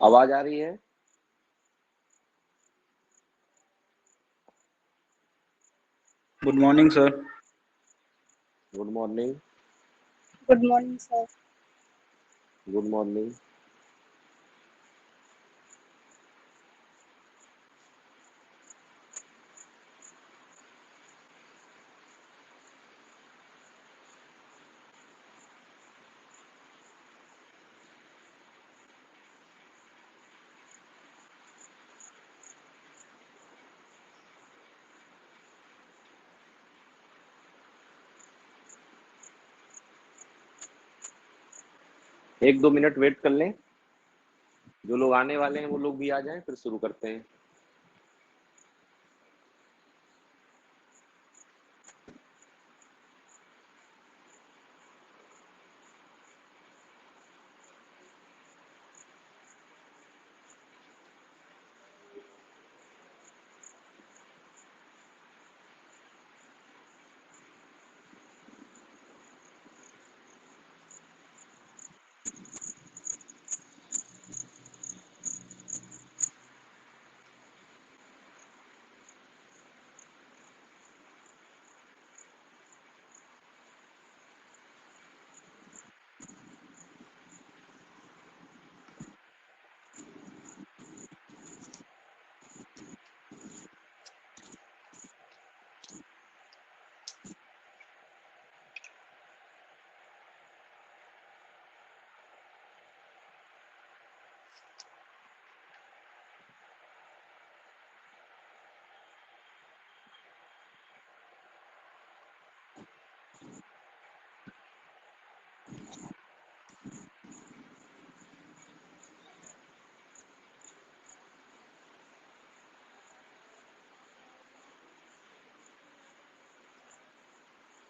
आवाज आ रही है? Good morning sir. Good morning. Good morning sir. Good morning. एक दो मिनट वेट कर लें, जो लोग आने वाले हैं वो लोग भी आ जाएं, फिर शुरू करते हैं।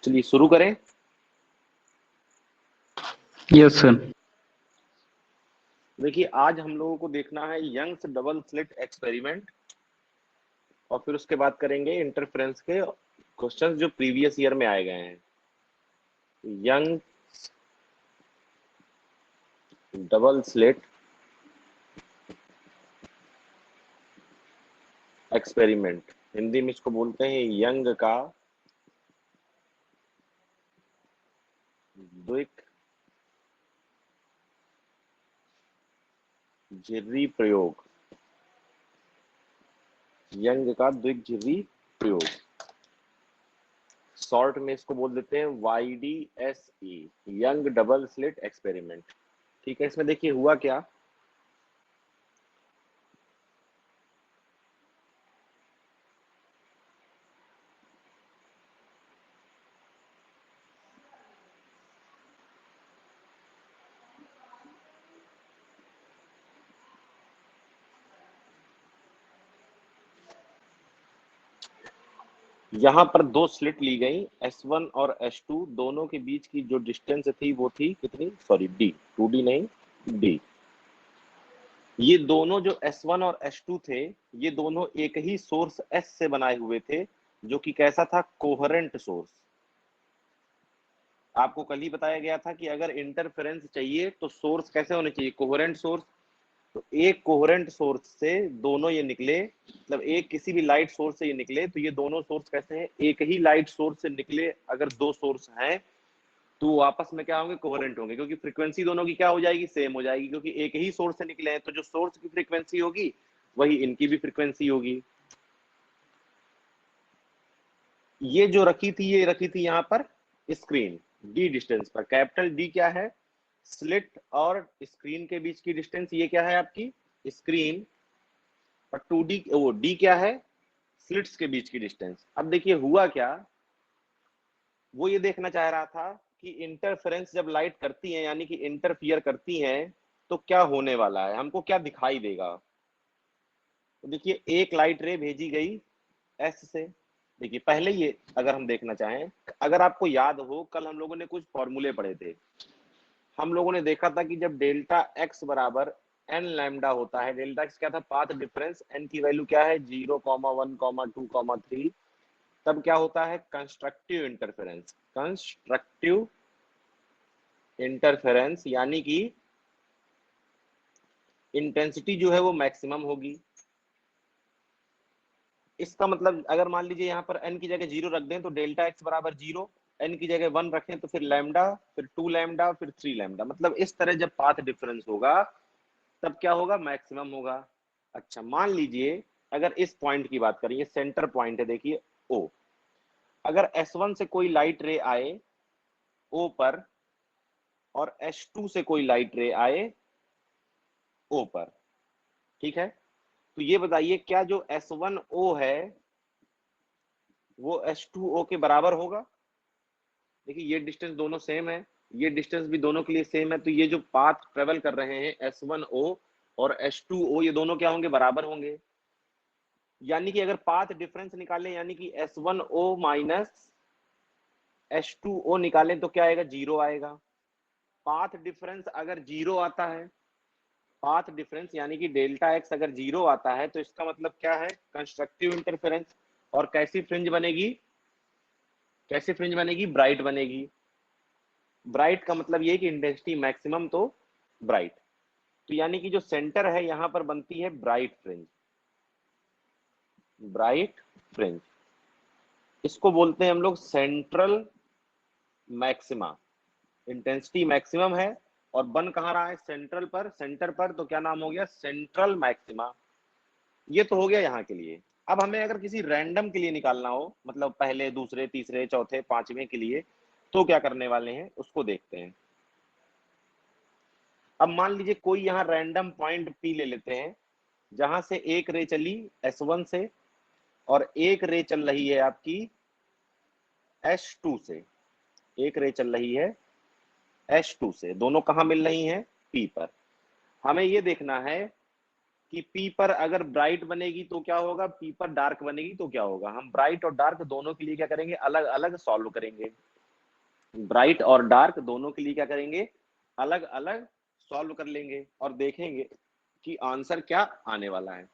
चलिए शुरू करें। Yes sir. देखिए, आज हम लोगों को देखना है यंग्स डबल स्लिट एक्सपेरिमेंट, और फिर उसके बाद करेंगे इंटरफेरेंस के क्वेश्चंस जो प्रीवियस ईयर में आए गए हैं। Young double slit experiment, Hindi में इसको बोलते हैं यंग का द्विक झिर्री प्रयोग। यंग का द्विक झिर्री प्रयोग, शॉर्ट में इसको बोल देते हैं YDSE, young double slit experiment. ठीक है, इसमें देखिए हुआ क्या। यहाँ पर दो स्लिट ली गई, S1 और S2, दोनों के बीच की जो डिस्टेंस थी वो थी कितनी, सॉरी D, 2D नहीं D। ये दोनों जो S1 और S2 थे, ये दोनों एक ही सोर्स S से बनाए हुए थे, जो कि कैसा था, कोहेरेंट सोर्स। आपको कल ही बताया गया था कि अगर इंटरफेरेंस चाहिए तो सोर्स कैसे होने चाहिए, कोहेरेंट सोर्स। तो एक कोहेरेंट सोर्स से दोनों ये निकले, मतलब एक किसी भी लाइट सोर्स से ये निकले, तो ये दोनों सोर्स कैसे हैं, एक ही लाइट सोर्स से निकले अगर दो सोर्स हैं तो वो आपस में क्या होंगे, कोहेरेंट होंगे, क्योंकि फ्रीक्वेंसी दोनों की क्या हो जाएगी, सेम हो जाएगी, क्योंकि एक ही सोर्स से निकले हैं। तो जो सोर्स की फ्रीक्वेंसी होगी वही इनकी भी फ्रीक्वेंसी होगी। ये जो रखी थी, ये रखी थी यहाँ पर स्क्रीन D डिस्टेंस पर। कैपिटल D क्या है, स्लिट और स्क्रीन के बीच की डिस्टेंस, ये क्या है आपकी स्क्रीन, और 2D वो D क्या है, स्लिट्स के बीच की डिस्टेंस। अब देखिए हुआ क्या, वो ये देखना चाह रहा था कि इंटरफेरेंस जब लाइट करती है, यानी कि इंटरफियर करती हैं, तो क्या होने वाला है, हमको क्या दिखाई देगा। तो देखिए एक लाइट रे भेजी गई S से। देखिए पहले ये अगर हम देखना चाहें, अगर आपको याद हो, कल हम लोगों ने कुछ फॉर्मूले पढ़े थे। हम लोगों ने देखा था कि जब डेल्टा x बराबर n लैम्डा होता है, डेल्टा x क्या था, पाथ डिफरेंस, n की वैल्यू क्या है 0,1, 2, 3, तब क्या होता है, कंस्ट्रक्टिव इंटरफेरेंस। कंस्ट्रक्टिव इंटरफेरेंस यानी कि इंटेंसिटी जो है वो मैक्सिमम होगी। इसका मतलब अगर मान लीजिए यहाँ पर n की जगह 0 रख दें तो डेल्टा x बराबर 0, n की जगह 1 रखें तो फिर लैम्डा, फिर 2 लैम्डा, फिर 3 लैम्डा। मतलब इस तरह जब पाथ डिफरेंस होगा तब क्या होगा, मैक्सिमम होगा। अच्छा मान लीजिए अगर इस पॉइंट की बात करें, ये सेंटर पॉइंट है देखिए O, अगर S1 से कोई लाइट रे आए O पर और S2 से कोई लाइट रे आए O पर, ठीक है, तो ये बताइए क्या जो S1O है वो S2O के बराबर होगा। देखिए ये डिस्टेंस दोनों सेम है, ये डिस्टेंस भी दोनों के लिए सेम है, तो ये जो पाथ ट्रेवल कर रहे हैं S1O और S2O ये दोनों क्या होंगे, बराबर होंगे। यानी कि अगर पाथ डिफरेंस निकालें यानी कि S1O माइनस H2O निकालें तो क्या आएगा, 0 आएगा। पाथ डिफरेंस अगर 0 आता है, पाथ डिफरेंस यानी कि डेल्टा एक्स अगर 0 आता है तो इसका मतलब क्या है, कंस्ट्रक्टिव इंटरफेरेंस। और कैसी फ्रिंज बनेगी, कैसी फ्रिंज बनेगी, ब्राइट बनेगी। ब्राइट का मतलब ये कि इंटेंसिटी मैक्सिमम तो ब्राइट, तो यानी कि जो सेंटर है यहां पर बनती है ब्राइट फ्रिंज, ब्राइट फ्रिंज। इसको बोलते हैं हम लोग सेंट्रल मैक्सिमा। इंटेंसिटी मैक्सिमम है और बन कहाँ रहा है, सेंट्रल पर, सेंटर पर, तो क्या नाम हो गया, सेंट्रल मैक्सिमा। ये तो हो गया यहाँ के लिए। अब हमें अगर किसी रैंडम के लिए निकालना हो, मतलब पहले दूसरे तीसरे चौथे पांचवें के लिए, तो क्या करने वाले हैं उसको देखते हैं। अब मान लीजिए कोई यहाँ रैंडम पॉइंट P ले लेते हैं जहां से एक रे चली S1 से और एक रे चल रही है आपकी S2 से, एक रे चल रही है S2 से, दोनों कहां मिल रही हैं, P पर। हमें ये देखना है कि P पर अगर ब्राइट बनेगी तो क्या होगा, P पर डार्क बनेगी तो क्या होगा। हम ब्राइट और डार्क दोनों के लिए क्या करेंगे, अलग अलग सॉल्व करेंगे। ब्राइट और डार्क दोनों के लिए क्या करेंगे, अलग अलग सॉल्व कर लेंगे और देखेंगे कि आंसर क्या आने वाला है।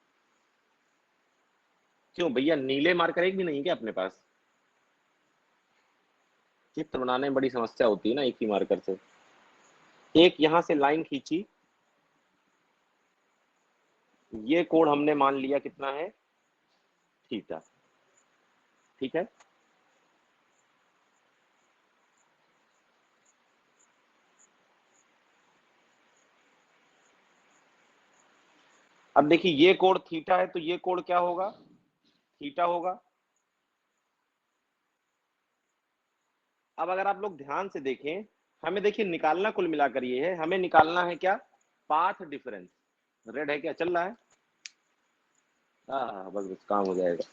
क्यों भैया, नीले मार्कर एक भी नहीं क्या अपने पास, चित्र बनाने में बड़ी समस्या होती है ना एक ही मार्कर से। एक यहां से लाइन खींची, ये कोण हमने मान लिया कितना है, थीटा, ठीक है। अब देखिए ये कोण थीटा है तो ये कोण क्या होगा, थीटा होगा। अब अगर आप लोग ध्यान से देखें, हमें देखिए निकालना कुल मिलाकर ये है, हमें निकालना है क्या, पाथ डिफरेंस। रेड है क्या, चल रहा है, बस बस काम हो जाएगा।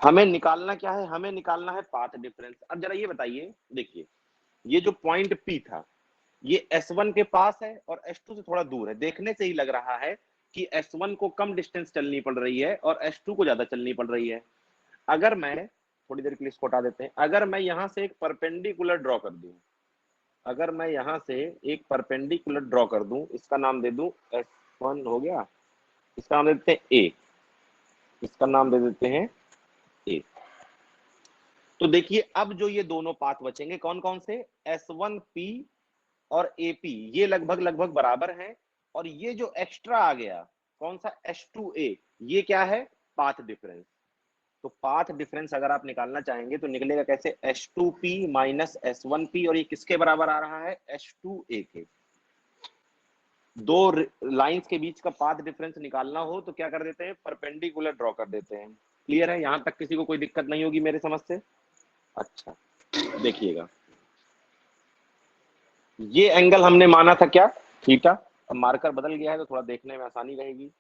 हमें निकालना क्या है, हमें निकालना है पाथ डिफरेंस। अब जरा ये बताइए, देखिए ये जो पॉइंट P था ये S1 के पास है और S2 से थोड़ा दूर है। देखने से ही लग रहा है कि S1 को कम डिस्टेंस चलनी पड़ रही है और S2 को ज्यादा चलनी पड़ रही है। अगर मैं थोड़ी देर के लिए इसको हटा देते हैं, अगर मैं यहां से एक परपेंडिकुलर ड्रॉ कर दूं, अगर मैं यहां से एक परपेंडिकुलर ड्रॉ कर दूं, इसका नाम दे दूं S1 हो गया, इसका नाम दे देते हैं A, इसका नाम दे देते हैं A। तो देखिए अब जो ये दोनों पाथ बचेंगे कौन कौन से, S1P और AP, ये लगभग लगभग बराबर हैं। और ये जो एक्स्ट्रा आ गया कौन सा, S2A, ये क्या है, पाथ डिफरेंस। तो पाथ डिफरेंस अगर आप निकालना चाहेंगे तो निकलेगा कैसे, H2P माइनस S1P, और ये किसके बराबर आ रहा है, H2A के। दो लाइंस के बीच का पाथ डिफरेंस निकालना हो तो क्या कर देते हैं, परपेंडिकुलर ड्रॉ कर देते हैं। क्लियर है, यहां तक किसी को कोई दिक्कत नहीं होगी मेरे समझ से। अच्छा देखिएगा, ये एंगल हमने माना था क्या, थीटा। अब मार्कर बदल गया है तो थोड़ा देखने में आसानी रहेगी।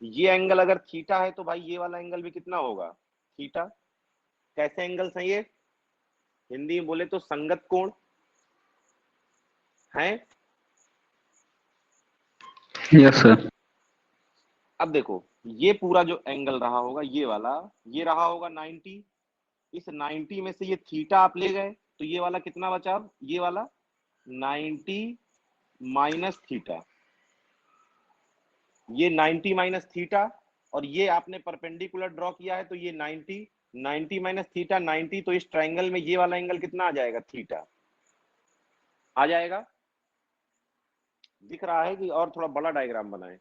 ये एंगल अगर थीटा है तो भाई ये वाला एंगल भी कितना होगा, थीटा। कैसे एंगल्स हैं ये, हिंदी में बोले तो संगत कोण है। Yes sir. अब देखो ये पूरा जो एंगल रहा होगा ये वाला, ये रहा होगा 90, इस 90 में से ये थीटा आप ले गए तो ये वाला कितना बचा, अब ये वाला 90 माइनस थीटा, ये 90 माइनस थीटा, और ये आपने परपेंडिकुलर ड्रॉ किया है तो ये 90, 90 माइनस थीटा 90, तो इस ट्रायंगल में ये वाला एंगल कितना आ जाएगा, थीटा आ जाएगा। दिख रहा है कि और थोड़ा बड़ा डायग्राम बनाएं?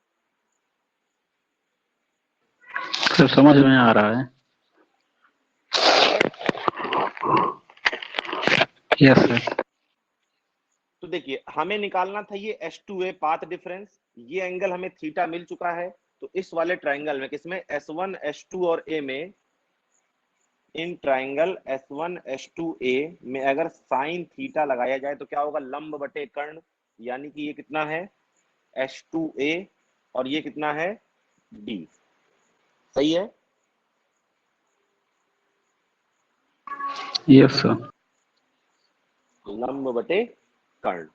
सर समझ में आ रहा है। Yes sir. तो देखिए हमें निकालना था ये H2A पाथ डिफरेंस, ये एंगल हमें थीटा मिल चुका है। तो इस वाले ट्राइंगल में, किसमें, S1 S2 और A में, इन ट्राइंगल S1 S2A में अगर साइन थीटा लगाया जाए तो क्या होगा, लंब बटे कर्ण, यानी कि ये कितना है H2A और ये कितना है D। सही है? Yes sir. लंब बटे कर्ण।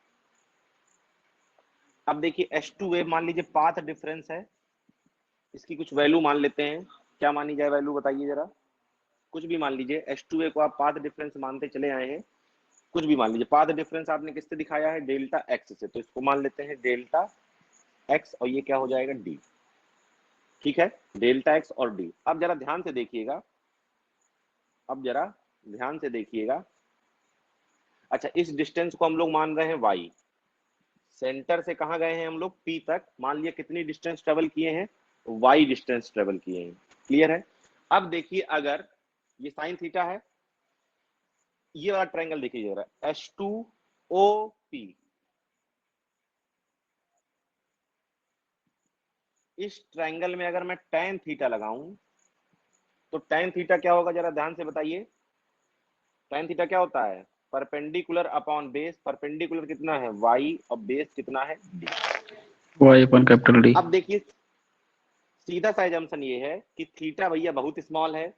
अब देखिए H2A मान लीजिए पाथ डिफरेंस है, इसकी कुछ वैल्यू मान लेते हैं। क्या मानी जाए वैल्यू, बताइए जरा। कुछ भी मान लीजिए, H2A को आप पाथ डिफरेंस मानते चले आए हैं, कुछ भी मान लीजिए। पाथ डिफरेंस आपने किससे दिखाया है, डेल्टा एक्स से, तो इसको मान लेते हैं डेल्टा एक्स, और ये क्या हो जाएगा डी। ठीक है, डेल्टा एक्स और डी। अब जरा ध्यान से देखिएगा, अब जरा ध्यान से देखिएगा। अच्छा, इस डिस्टेंस को हम लोग मान रहे हैं वाई, सेंटर से कहाँ गए हैं हम लोग, पी तक। मान लिया कितनी डिस्टेंस ट्रेवल किए हैं, वाई डिस्टेंस ट्रेवल किए हैं। क्लियर है? अब देखिए अगर ये साइन थीटा है, ये वाला ट्रायंगल देखिए जरा, H2OP, इस ट्रायंगल में अगर मैं tan थीटा लगाऊं तो tan थीटा क्या होगा, जरा ध्यान से बताइए। tan थीटा क्या होता है, परपेंडिकुलर अपॉन बेस। परपेंडिकुलर कितना है y और बेस कितना है d। वाई अपन कैपिटल डी। अब देखिए सीधा सा एजम्पशन ये है कि थीटा भैया बहुत स्मॉल है,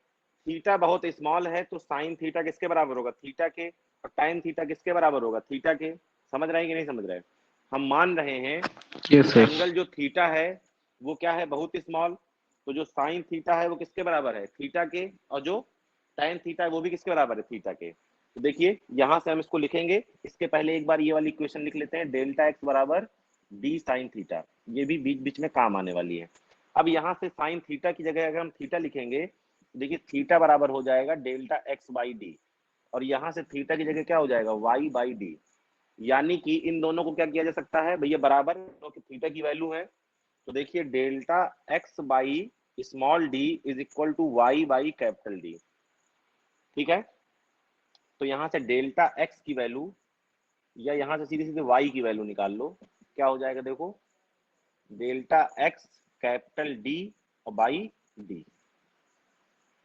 थीटा बहुत स्मॉल है तो साइन थीटा किसके बराबर होगा, थीटा के, और टाइम थीटा किसके बराबर होगा, थीटा के। समझ रहे हैं कि नहीं समझ रहे हैं? हम मान रहे हैं कि यस सर। एंगल जो थीटा है वो क्या है, बहुत स्मॉल, तो जो साइन थीटा है वो किसके बराबर है, थीटा के, और जो टाइम थीटा है वो भी किसके बराबर है, थीटा के। तो देखिए यहां से हम इसको लिखेंगे, इसके पहले एक बार ये वाली इक्वेशन लिख लेते हैं, डेल्टा एक्स बराबर डी साइन थीटा, ये भी बीच बीच में काम आने वाली है। अब यहाँ से साइन थीटा की जगह अगर हम थीटा लिखेंगे, देखिए थीटा बराबर हो जाएगा डेल्टा एक्स बाई डी, और यहाँ से थीटा की जगह क्या हो जाएगा, वाई बाई डी। यानी कि इन दोनों को क्या किया जा सकता है भैया, बराबर, क्योंकि थीटा की वैल्यू है। तो देखिए delta x by small d is equal to y by capital D. ठीक है, तो यहाँ से डेल्टा एक्स की वैल्यू, या यहाँ से सीधे सीधे वाई की वैल्यू निकाल लो, क्या हो जाएगा देखो, डेल्टा एक्स कैपिटल डी और बाई डी।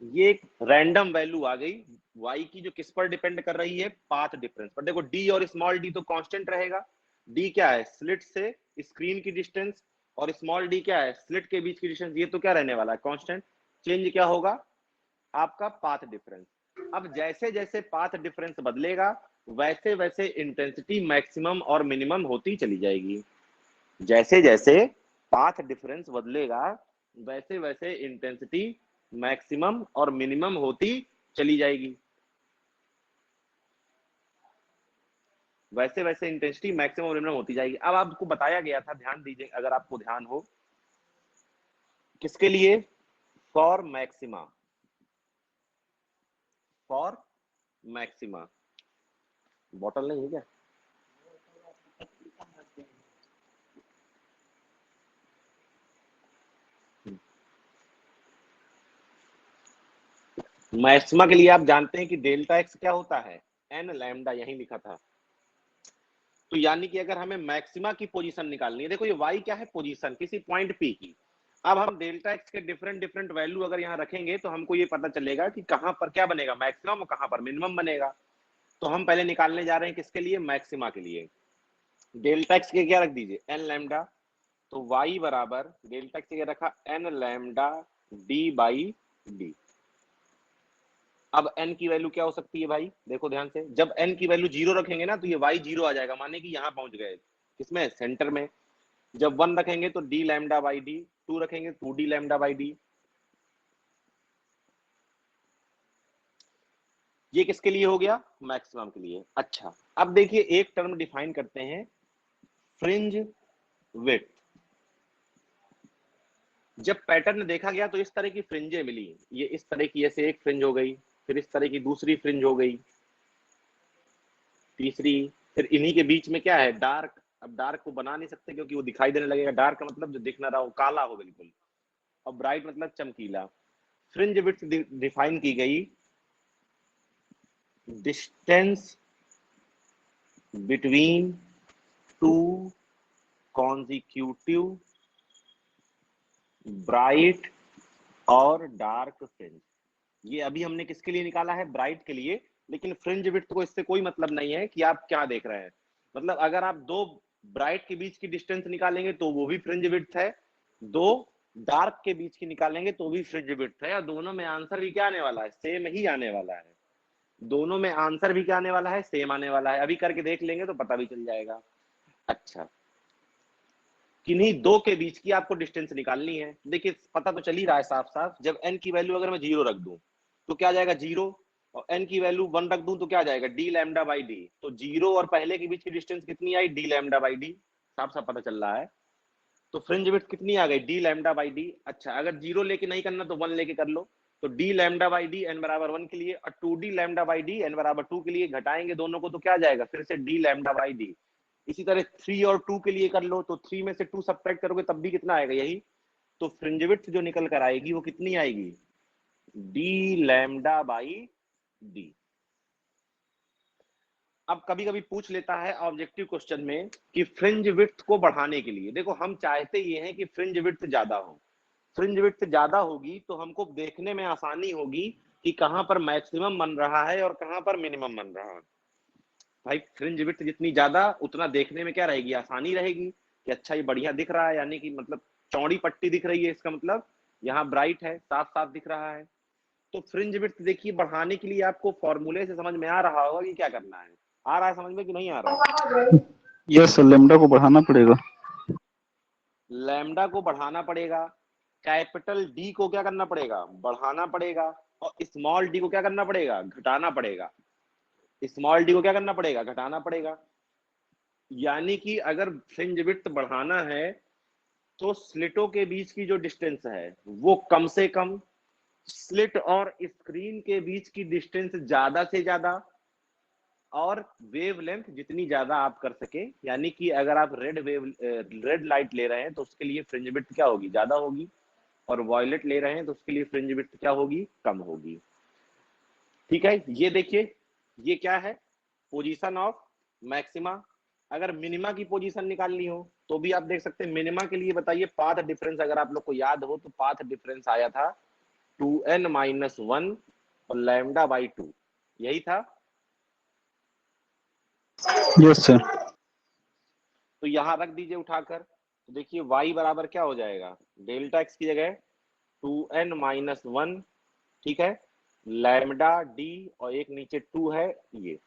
ये एक रैंडम वैल्यू आ गई y की, जो किस पर डिपेंड कर रही है, पाथ डिफरेंस पर। देखो d और स्मॉल d तो कांस्टेंट रहेगा। d क्या है, स्लिट से स्क्रीन की डिस्टेंस, और स्मॉल d क्या है, स्लिट के बीच की डिस्टेंस। ये तो क्या रहने वाला है, कांस्टेंट। चेंज क्या होगा, आपका पाथ डिफरेंस। अब जैसे जैसे पाथ डिफरेंस बदलेगा वैसे वैसे इंटेंसिटी मैक्सिमम और मिनिमम होती चली जाएगी। जैसे जैसे पाथ डिफरेंस बदलेगा वैसे वैसे इंटेंसिटी मैक्सिमम और मिनिमम होती चली जाएगी। वैसे वैसे इंटेंसिटी मैक्सिमम और मिनिमम होती जाएगी। अब आपको बताया गया था, ध्यान दीजिए अगर आपको ध्यान हो, किसके लिए, for maxima, for maxima. Bottle नहीं है क्या, मैक्सिमा के लिए आप जानते हैं कि डेल्टा एक्स क्या होता है, एन लैम्डा, यही लिखा था। तो यानी कि अगर हमें मैक्सिमा की पोजीशन निकालनी है, देखो ये y क्या है, पोजीशन किसी पॉइंट p की। अब हम डेल्टा एक्स के डिफरेंट डिफरेंट वैल्यू अगर यहाँ रखेंगे तो हमको ये पता चलेगा कि कहाँ पर क्या बनेगा, मैक्सिमम, और कहाँ पर मिनिमम बनेगा। तो हम पहले निकालने जा रहे हैं किसके लिए, मैक्सिमा के लिए। डेल्टा एक्स के क्या रख दीजिए, एन लैम्डा, तो y बराबर डेल्टा एक्स के रखा n lambda D by d. अब n की वैल्यू क्या हो सकती है भाई, देखो ध्यान से, जब n की वैल्यू 0 रखेंगे ना तो ये y 0 आ जाएगा, माने कि यहाँ पहुंच गए, किसमें, सेंटर में। जब 1 रखेंगे तो d लैम्डा बाई डी, 2 रखेंगे 2d लैम्डा बाई डी। ये किसके लिए हो गया, मैक्सिमम के लिए। अच्छा, अब देखिए एक टर्म डिफाइन करते हैं, फ्रिंज विड्थ। जब पैटर्न देखा गया तो इस तरह की फ्रिंजें मिली, ये इस तरह की, ऐसे एक फ्रिंज हो गई, फिर इस तरह की दूसरी फ्रिंज हो गई, तीसरी, फिर इन्हीं के बीच में क्या है, डार्क। अब डार्क को बना नहीं सकते क्योंकि वो दिखाई देने लगेगा। डार्क का मतलब जो दिख ना रहा हो, काला हो बिल्कुल। और ब्राइट मतलब चमकीला। फ्रिंज विड्थ डिफाइन की गई distance between two consecutive bright और डार्क फ्रिंज। ये अभी हमने किसके लिए निकाला है? ब्राइट के लिए। लेकिन फ्रिंज विड्थ को इससे कोई मतलब नहीं है कि आप क्या देख रहे हैं। मतलब अगर आप दो ब्राइट के बीच की डिस्टेंस निकालेंगे तो वो भी फ्रिंज विड्थ है, दो डार्क के बीच की निकालेंगे तो भी फ्रिंज विड्थ है। और दोनों में आंसर भी क्या आने वाला है? सेम ही आने वाला है। दोनों में आंसर भी क्या आने वाला है? सेम आने वाला है। अभी करके देख लेंगे तो पता भी चल जाएगा। अच्छा, किन्हीं दो के बीच की आपको डिस्टेंस निकालनी है। देखिए पता तो चल ही रहा है साफ साफ। जब n की वैल्यू अगर मैं 0 रख दूं तो क्या आ जाएगा? 0। और n की वैल्यू 1 रख दूं तो क्या आ जाएगा? d lambda by D. तो 0 और पहले के बीच की डिस्टेंस कितनी आई? d lambda by D. साफ साफ पता चल रहा है। तो फ्रिंज विड्थ कितनी आ गई? d lambda by D. अच्छा, अगर 0 लेके नहीं करना तो 1 लेके कर लो। तो d lambda by D n बराबर 1 के लिए, और 2d lambda by D n बराबर 2 के लिए घटाएंगे दोनों को तो क्या आ जाएगा? फिर से d लैम्डा बाई डी। इसी तरह 3 और 2 के लिए कर लो, तो 3 में से 2 सब्ट्रैक्ट करोगे तब भी कितना आएगा? यही। तो फ्रिंज विड्थ जो निकल कर आएगी वो कितनी आएगी? d lambda by d. अब कभी कभी पूछ लेता है ऑब्जेक्टिव क्वेश्चन में कि फ्रिंज विड्थ को बढ़ाने के लिए, देखो हम चाहते ये हैं कि फ्रिंज विड्थ ज्यादा हो। फ्रिंज विड्थ ज्यादा होगी तो हमको देखने में आसानी होगी कि कहां पर मैक्सिमम बन रहा है और कहां पर मिनिमम बन रहा है। भाई फ्रिंज विड्थ जितनी ज्यादा उतना देखने में क्या रहेगी? आसानी रहेगी कि अच्छा ये बढ़िया दिख रहा है, यानी कि मतलब चौड़ी पट्टी दिख रही है, इसका मतलब यहाँ ब्राइट है, साफ साफ दिख रहा है। तो फ्रिंज विड्थ देखिए बढ़ाने के लिए आपको फॉर्मूले से समझ में आ रहा होगा कि क्या करना है। आ रहा है समझ में कि नहीं आ रहा है? यस सर, लेमडा को बढ़ाना पड़ेगा। लैम्डा को बढ़ाना पड़ेगा, कैपिटल डी को क्या करना पड़ेगा? बढ़ाना पड़ेगा, और स्मॉल डी को क्या करना पड़ेगा? घटाना पड़ेगा। स्मॉल डी को क्या करना पड़ेगा? घटाना पड़ेगा। यानी कि अगर फ्रिंज विड्थ बढ़ाना है तो स्लिटों के बीच की जो डिस्टेंस है वो कम से कम, स्लिट और स्क्रीन के बीच की डिस्टेंस ज्यादा से ज्यादा, और वेवलेंथ जितनी ज्यादा आप कर सके। यानी कि अगर आप रेड लाइट ले रहे हैं तो उसके लिए फ्रिंज विड्थ क्या होगी? ज्यादा होगी। और वॉयलेट ले रहे हैं तो उसके लिए फ्रिंज विड्थ क्या होगी? कम होगी। ठीक है, ये देखिए ये क्या है? Position of maxima. अगर मिनिमा की पोजीशन निकालनी हो तो भी आप देख सकते हैं। मिनिमा के लिए बताइए पाथ डिफरेंस, अगर आप लोग को याद हो तो पाथ डिफरेंस आया था 2n-1 और लैम्डा बाई 2, यही था। Yes sir. तो यहां रख दीजिए उठाकर, तो देखिए y बराबर क्या हो जाएगा? डेल्टा x की जगह 2n-1, ठीक है, लैम्डा डी, और एक नीचे 2 है ये।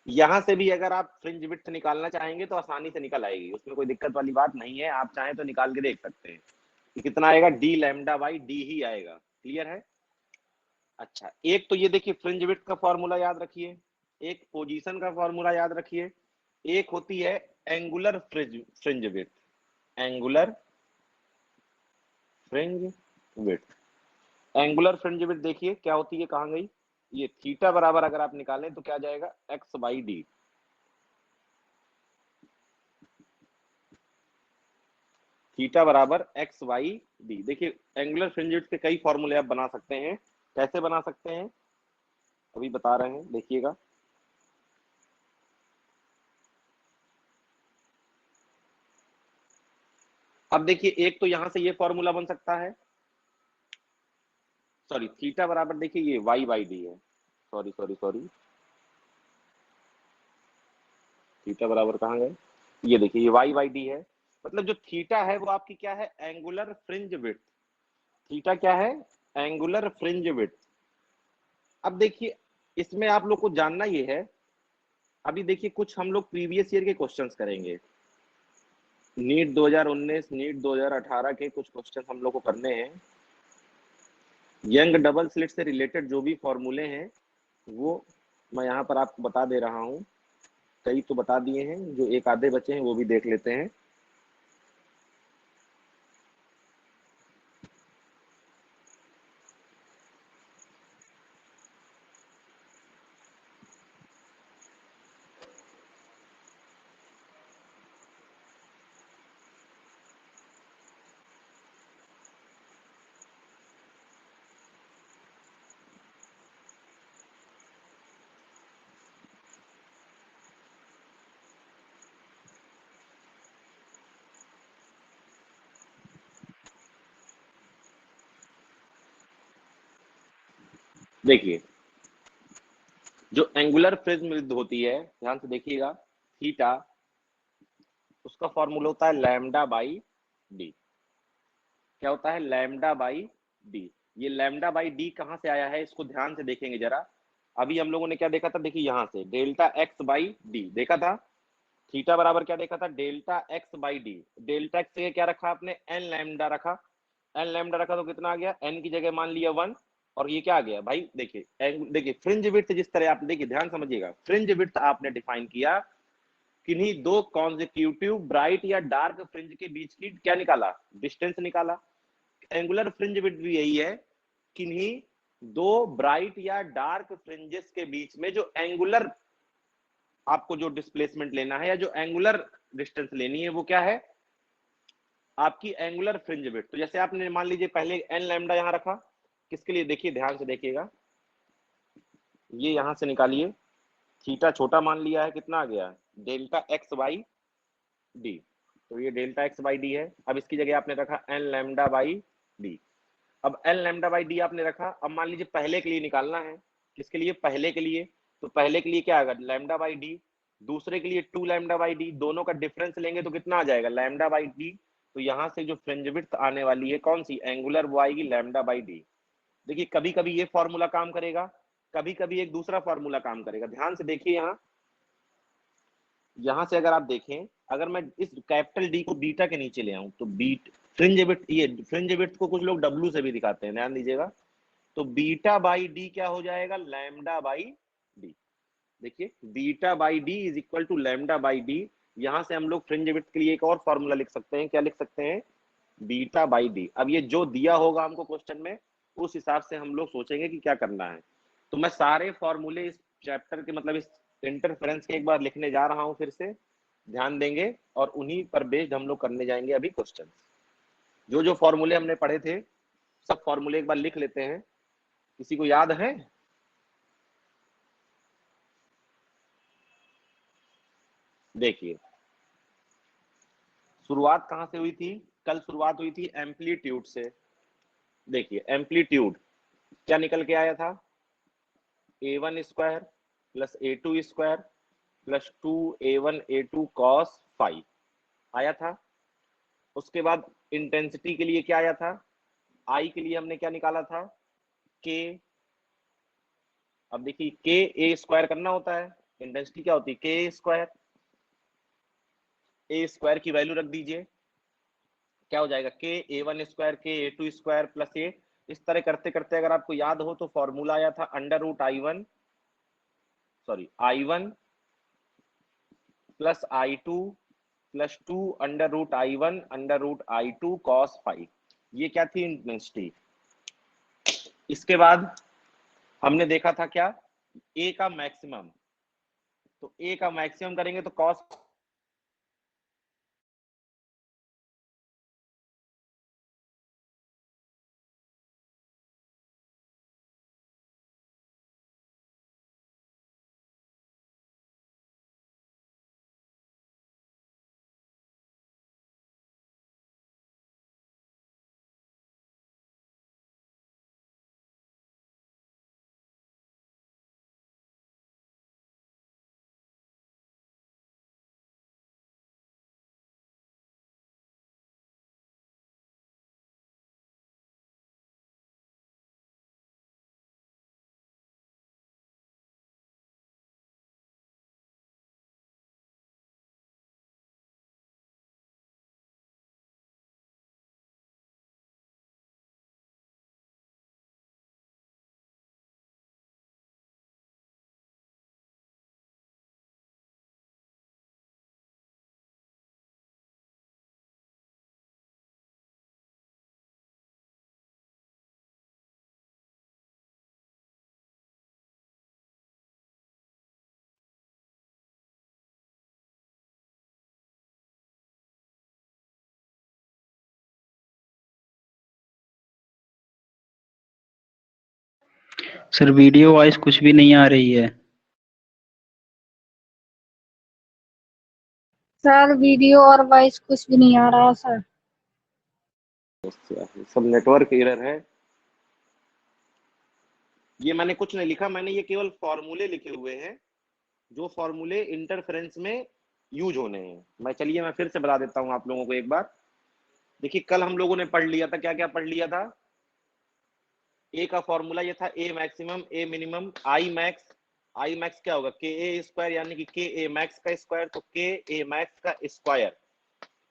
यहां से भी अगर आप फ्रिंज विड्थ निकालना चाहेंगे तो आसानी से निकल आएगी, उसमें कोई दिक्कत वाली बात नहीं है। आप चाहें तो निकाल के देख सकते हैं कि कितना आएगा? डी लैम्डा बाई डी ही आएगा। क्लियर है? अच्छा, एक तो ये देखिए फ्रिंज विड्थ का फॉर्मूला याद रखिए, एक पोजीशन का फॉर्मूला याद रखिए, एक होती है angular fringe width. Angular fringe width, angular fringe width देखिए क्या होती है, कहां गई ये? थीटा बराबर अगर आप निकालें तो क्या जाएगा? X by D. थीटा बराबर एक्स वाई डी। देखिए एंगुलर फ्रिंज विड्थ के कई फॉर्मूले आप बना सकते हैं। कैसे बना सकते हैं अभी बता रहे हैं, देखिएगा। अब देखिए एक तो यहां से ये फॉर्मूला बन सकता है, सॉरी थीटा बराबर देखिए ये वाई बाई डी है। सॉरी सॉरी सॉरी, थीटा बराबर कहाँ गए? ये देखिए ये वाई बाई डी है। मतलब जो थीटा है वो आपकी क्या है? Angular fringe width. थीटा क्या है? Angular fringe width. अब देखिए इसमें आप लोग को जानना ये है, अभी देखिए कुछ हम लोग प्रीवियस ईयर के क्वेश्चंस करेंगे। नीट 2019, नीट 2018 के कुछ क्वेश्चन हम लोग को करने हैं। यंग डबल स्लिट से रिलेटेड जो भी फॉर्मूले हैं वो मैं यहाँ पर आपको बता दे रहा हूँ। कई तो बता दिए हैं, जो एक आधे बचे हैं वो भी देख लेते हैं। देखिए जो एंगुलर प्रिज्म विड्थ होती है, ध्यान से देखिएगा, थीटा, उसका फॉर्मूला होता है लैम्डा बाई डी। क्या होता है? Lambda by d. ये लैम्डा बाई डी कहां से आया है, इसको ध्यान से देखेंगे जरा। अभी हम लोगों ने क्या देखा था, देखिए यहां से डेल्टा एक्स बाई डी देखा था, थीटा बराबर क्या देखा था, delta x by D. Delta x से क्या रखा आपने, एन लैम्डा रखा, एन लैम्डा रखा तो कितना आ गया, एन की जगह मान लिया 1, और ये क्या आ गया भाई, देखिए देखिए फ्रिंज विड्थ, जिस तरह आप देखिए ध्यान समझिएगा, फ्रिंज विड्थ आपने डिफाइन किया, किन्हीं दो कॉन्जिक्यूटिव ब्राइट या डार्क फ्रिंज के बीच की क्या निकाला, डिस्टेंस निकाला। एंगुलर फ्रिंज विड्थ भी यही है, किन्हीं दो ब्राइट या डार्क फ्रिंजेस के बीच में जो एंगुलर आपको जो डिस्प्लेसमेंट लेना है या जो एंगुलर डिस्टेंस लेनी है, वो क्या है आपकी एंगुलर फ्रिंज विड्थ। तो जैसे आपने मान लीजिए पहले एन लैम्डा यहां रखा, किसके लिए, देखिए ध्यान से देखिएगा, ये यहां से निकालिए, थीटा छोटा मान लिया है, कितना आ गया, डेल्टा एक्स बाई डी। तो ये डेल्टा एक्स बाई डी है। अब इसकी जगह आपने रखा एन लैम्डा बाई डी। अब एन लैम्डा बाई डी आपने रखा, अब मान लीजिए पहले के लिए निकालना है, किसके लिए, पहले के लिए। तो पहले के लिए क्या आएगा, लैम्डा बाई डी, दूसरे के लिए 2 लैम्डा बाई डी, दोनों का डिफरेंस लेंगे तो कितना आ जाएगा, लैम्डा बाई डी। तो यहाँ से जो फ्रिंज विड्थ आने वाली है कौन सी, एंगुलर, वो आएगी लैम्डा बाई डी। देखिए कभी कभी ये फॉर्मूला काम करेगा, कभी कभी एक दूसरा फॉर्मूला काम करेगा। ध्यान से देखिए यहाँ से अगर आप देखें, अगर मैं इस कैपिटल डी को बीटा के नीचे ले आऊं तो बीट फ्रिंज विड्थ, ये फ्रिंज विड्थ को कुछ लोग डब्ल्यू से भी दिखाते हैं, ध्यान दीजिएगा। तो बीटा बाई डी क्या हो जाएगा, लैम्डा बाई डी। देखिए beta by d is equal to lambda by d. यहां से हम लोग फ्रिंज विड्थ के लिए एक और फॉर्मूला लिख सकते हैं, क्या लिख सकते हैं, बीटा बाई डी। अब ये जो दिया होगा हमको क्वेश्चन में, उस हिसाब से हम लोग सोचेंगे कि क्या करना है। तो मैं सारे फॉर्मूले इस चैप्टर के, मतलब इस इंटरफेरेंस के एक बार लिखने जा रहा हूं, फिर से ध्यान देंगे, और उन्हीं पर बेस्ड हम लोग करने जाएंगे अभी क्वेश्चन। जो जो फॉर्मूले हमने पढ़े थे, सब फॉर्मूले एक बार लिख लेते हैं। किसी को याद है? देखिए शुरुआत कहां से हुई थी, कल शुरुआत हुई थी एम्पलीट्यूड से। देखिए एम्पलीट्यूड क्या निकल के आया था, a1 square plus a2 square plus 2a1 a2 cos five आया था। उसके बाद इंटेंसिटी के लिए क्या आया था, आई के लिए हमने क्या निकाला था, के। अब देखिए के ए स्क्वायर करना होता है, इंटेंसिटी क्या होती है, के स्क्वायर। ए स्क्वायर की वैल्यू रख दीजिए, क्या हो जाएगा, के a1 स्क्वायर के a2 स्क्वायर प्लस ए। इस तरह करते करते अगर आपको याद हो तो फॉर्मूला आया था under root I1, sorry I1 plus I2 plus 2 under root I1 under root I2 cos five. ये क्या थी, इंटेंसिटी। इसके बाद हमने देखा था क्या, ए का मैक्सिमम। तो ए का मैक्सिमम करेंगे तो कॉस, सर वीडियो वॉइस कुछ भी नहीं आ रही है। सर वीडियो और वॉइस कुछ भी नहीं आ रहा सर। सब नेटवर्क एरर है। ये मैंने कुछ नहीं लिखा, मैंने ये केवल फॉर्मूले लिखे हुए हैं जो फॉर्मूले इंटरफेरेंस में यूज होने हैं। मैं फिर से बता देता हूं आप लोगों को एक बार। देखिए कल हम लोगों ने पढ़ लिया था, क्या क्या पढ़ लिया था। ए का फॉर्मूला ये था, A maximum A minimum I max. I max क्या होगा, के ए स्क्वायर, यानी कि के ए मैक्स का स्क्वायर, तो के ए मैक्स का स्क्वायर।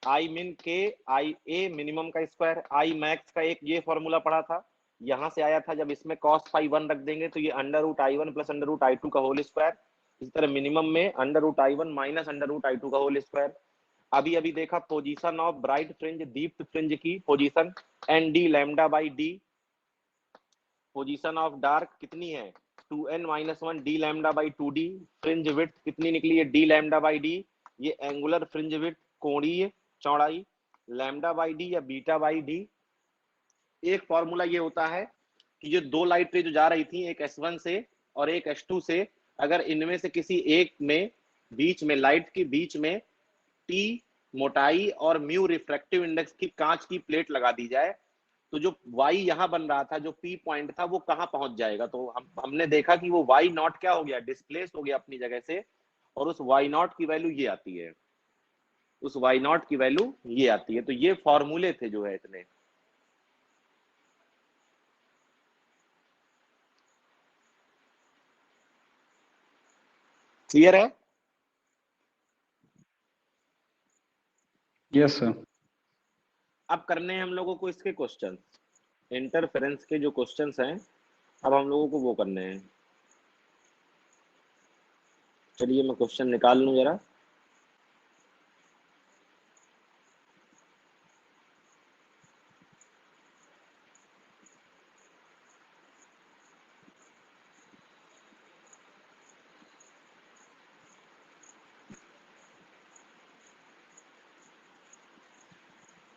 आई मिन के आई ए मिनिमम का स्क्वायर। आई मैक्स का एक ये फॉर्मूला पढ़ा था, यहां से आया था, जब इसमें cos फाई 1 रख देंगे तो ये under root I one plus under root I two का होल स्क्वायर। इसी तरह मिनिमम में under root I one minus under root I two का होल स्क्वायर। अभी अभी देखा पोजीशन ऑफ ब्राइट फ्रिंज, दीप्त फ्रिंज की position n D lambda by d. Position of dark कितनी है, 2n minus 1 D lambda by 2d। Fringe width कितनी निकली है, डी लैम्डा बाई डी। ये एंगुलर फ्रिंज विड्थ, कोणीय चौड़ाई, लैम्डा बाई डी या बीटा बाई डी। एक फॉर्मूला ये होता है कि जो दो लाइट रे जो जा रही थी, एक S1 से और एक S2 से, अगर इनमें से किसी एक में बीच में, लाइट के बीच में T मोटाई और म्यू रिफ्रैक्टिव इंडेक्स की कांच की प्लेट लगा दी जाए, तो जो Y यहाँ बन रहा था, जो P पॉइंट था, वो कहाँ पहुंच जाएगा। तो हमने देखा कि वो Y नॉट क्या हो गया, डिस्प्लेस हो गया अपनी जगह से, और उस Y नॉट की वैल्यू ये आती है, उस Y नॉट की वैल्यू ये आती है। तो ये फॉर्मूले थे जो है इतने। क्लियर है? Yes sir. अब करने हैं हम लोगों को इसके क्वेश्चन, इंटरफेरेंस के जो क्वेश्चंस हैं, अब हम लोगों को वो करने हैं। चलिए मैं क्वेश्चन निकाल लूं जरा।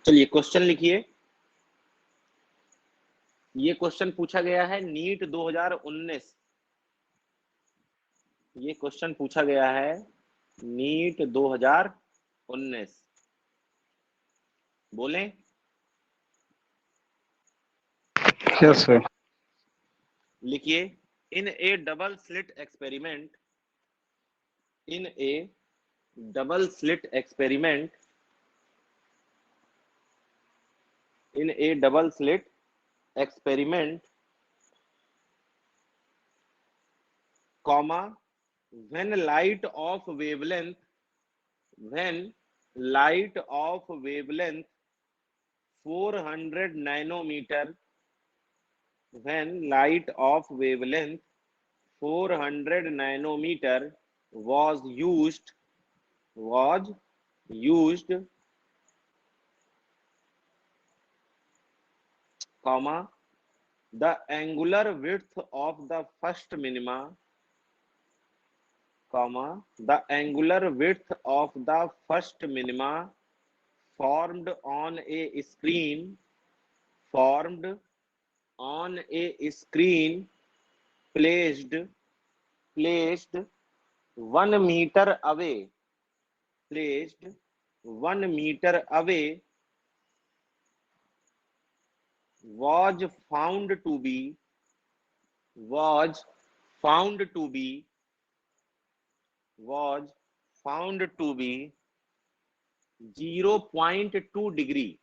चलिए क्वेश्चन लिखिए। ये क्वेश्चन पूछा गया है नीट 2019। ये क्वेश्चन पूछा गया है नीट 2019। बोलें? Yes sir. लिखिए, in a double slit experiment, in a double slit experiment, in a double slit experiment, comma, when light of wavelength 400 nanometer, when light of wavelength 400 nanometer was used, comma, the angular width of the first minima, comma, the angular width of the first minima formed on a screen, placed 1 meter away, placed 1 meter away, was found to be 0.2 degree,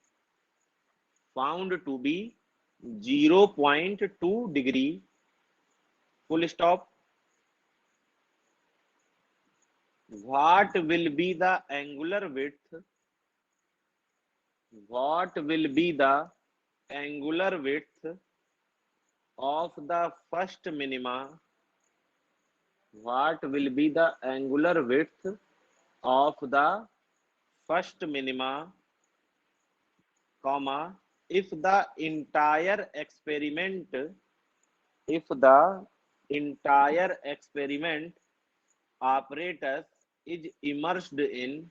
found to be 0.2 degree, full stop. What will be the angular width, what will be the angular width of the first minima, what will be the angular width of the first minima, comma, if the entire experiment apparatus is immersed in,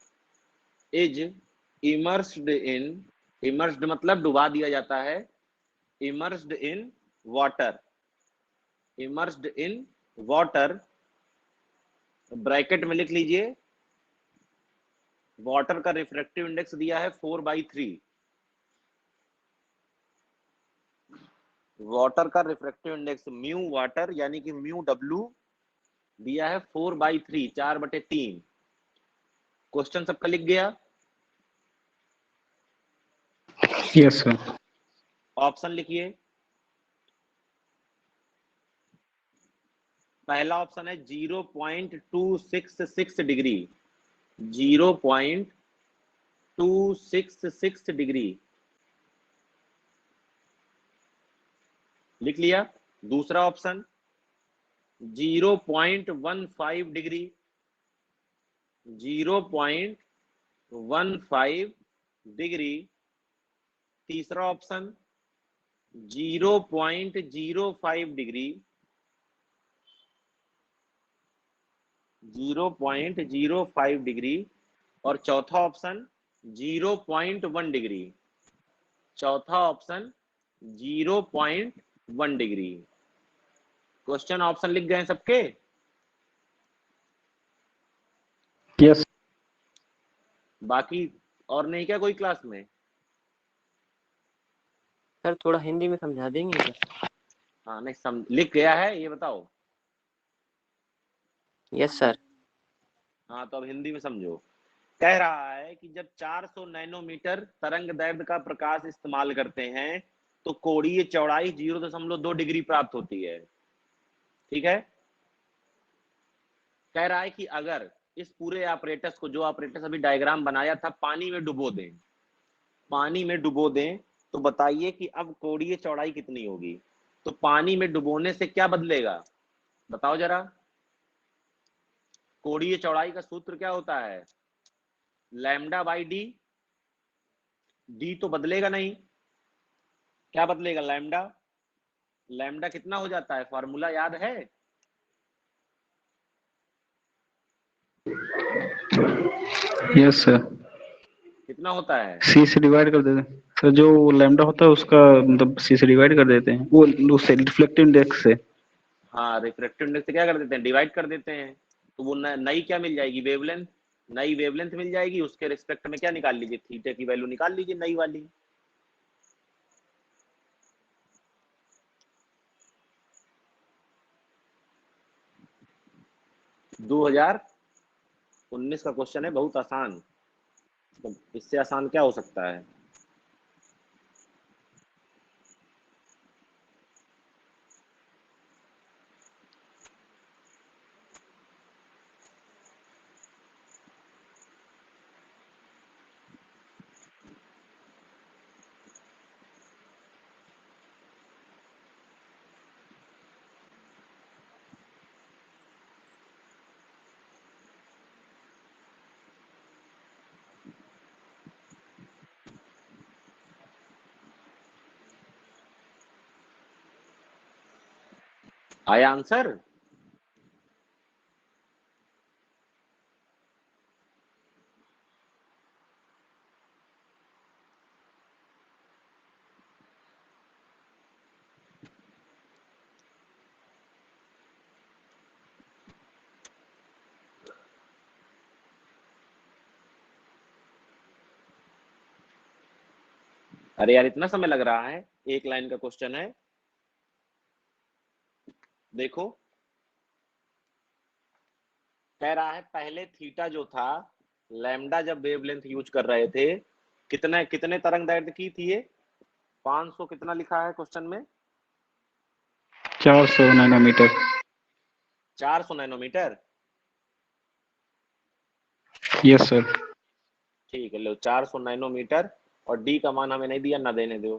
immersed मतलब डुबा दिया जाता है, immersed in water, bracket में लिख लीजिए, water का refractive index दिया है 4/3, वाटर का रिफ्रैक्टिव इंडेक्स म्यू वाटर यानी कि म्यू डब्ल्यू दिया है 4/3, 4/3। क्वेश्चन सबका लिख गया? Yes sir. ऑप्शन लिखिए। पहला ऑप्शन है 0.266 डिग्री, 0.266 डिग्री, लिख लिया। दूसरा ऑप्शन 0.15 डिग्री, 0.15 डिग्री। तीसरा ऑप्शन 0.05 डिग्री, 0.05 डिग्री। और चौथा ऑप्शन 0.1 डिग्री, चौथा ऑप्शन 0.1 डिग्री। क्वेश्चन ऑप्शन लिख गए सबके? यस। बाकी और नहीं क्या कोई क्लास में? सर थोड़ा हिंदी में समझा देंगे क्या? हाँ नहीं लिख गया है ये बताओ। Yes sir. हाँ तो अब हिंदी में समझो। कह रहा है कि जब 400 नैनोमीटर तरंग दैर्ध्य का प्रकाश इस्तेमाल करते हैं तो कोणीय चौड़ाई 0.2 डिग्री प्राप्त होती है। ठीक है। कह रहा है कि अगर इस पूरे ऑपरेटस को, जो ऑपरेटस अभी डायग्राम बनाया था, पानी में डुबो दें, पानी में डुबो दें, तो बताइए कि अब कोणीय चौड़ाई कितनी होगी। तो पानी में डुबोने से क्या बदलेगा बताओ जरा। कोणीय चौड़ाई का सूत्र क्या होता है? Lambda by D. डी तो बदलेगा नहीं, क्या बदलेगा? लैम्डा। लैम्डा कितना हो जाता है, फॉर्मूला याद है? Yes sir. कितना होता है? सी से डिवाइड कर देते हैं सर, जो लैम्डा होता है उसका मतलब सी से डिवाइड कर देते हैं, वो उससे रिफ्लेक्टिव इंडेक्स से। हाँ रिफ्रैक्टिव इंडेक्स से क्या कर देते हैं, डिवाइड कर देते हैं। तो वो नई क्या मिल जाएगी, वेवलेंथ। नई वेवलेंथ मिल जाएगी, उसके रिस्पेक्ट में क्या निकाल लीजिए, थीटा की वैल्यू निकाल लीजिए नई वाली। दो 2019 का क्वेश्चन है, बहुत आसान। तो इससे आसान क्या हो सकता है? आया आंसर? अरे यार इतना समय लग रहा है, एक लाइन का क्वेश्चन है। देखो कह रहा है पहले थीटा जो था, लैम्डा जब वेवलेंथ यूज कर रहे थे, कितने कितने तरंग दैर्ध्य की थी ये? 500 कितना लिखा है क्वेश्चन में? 400 नैनोमीटर। 400 नैनोमीटर। Yes sir. ठीक है, लो 400 नैनोमीटर। और डी का मान हमें नहीं दिया, ना देने दो।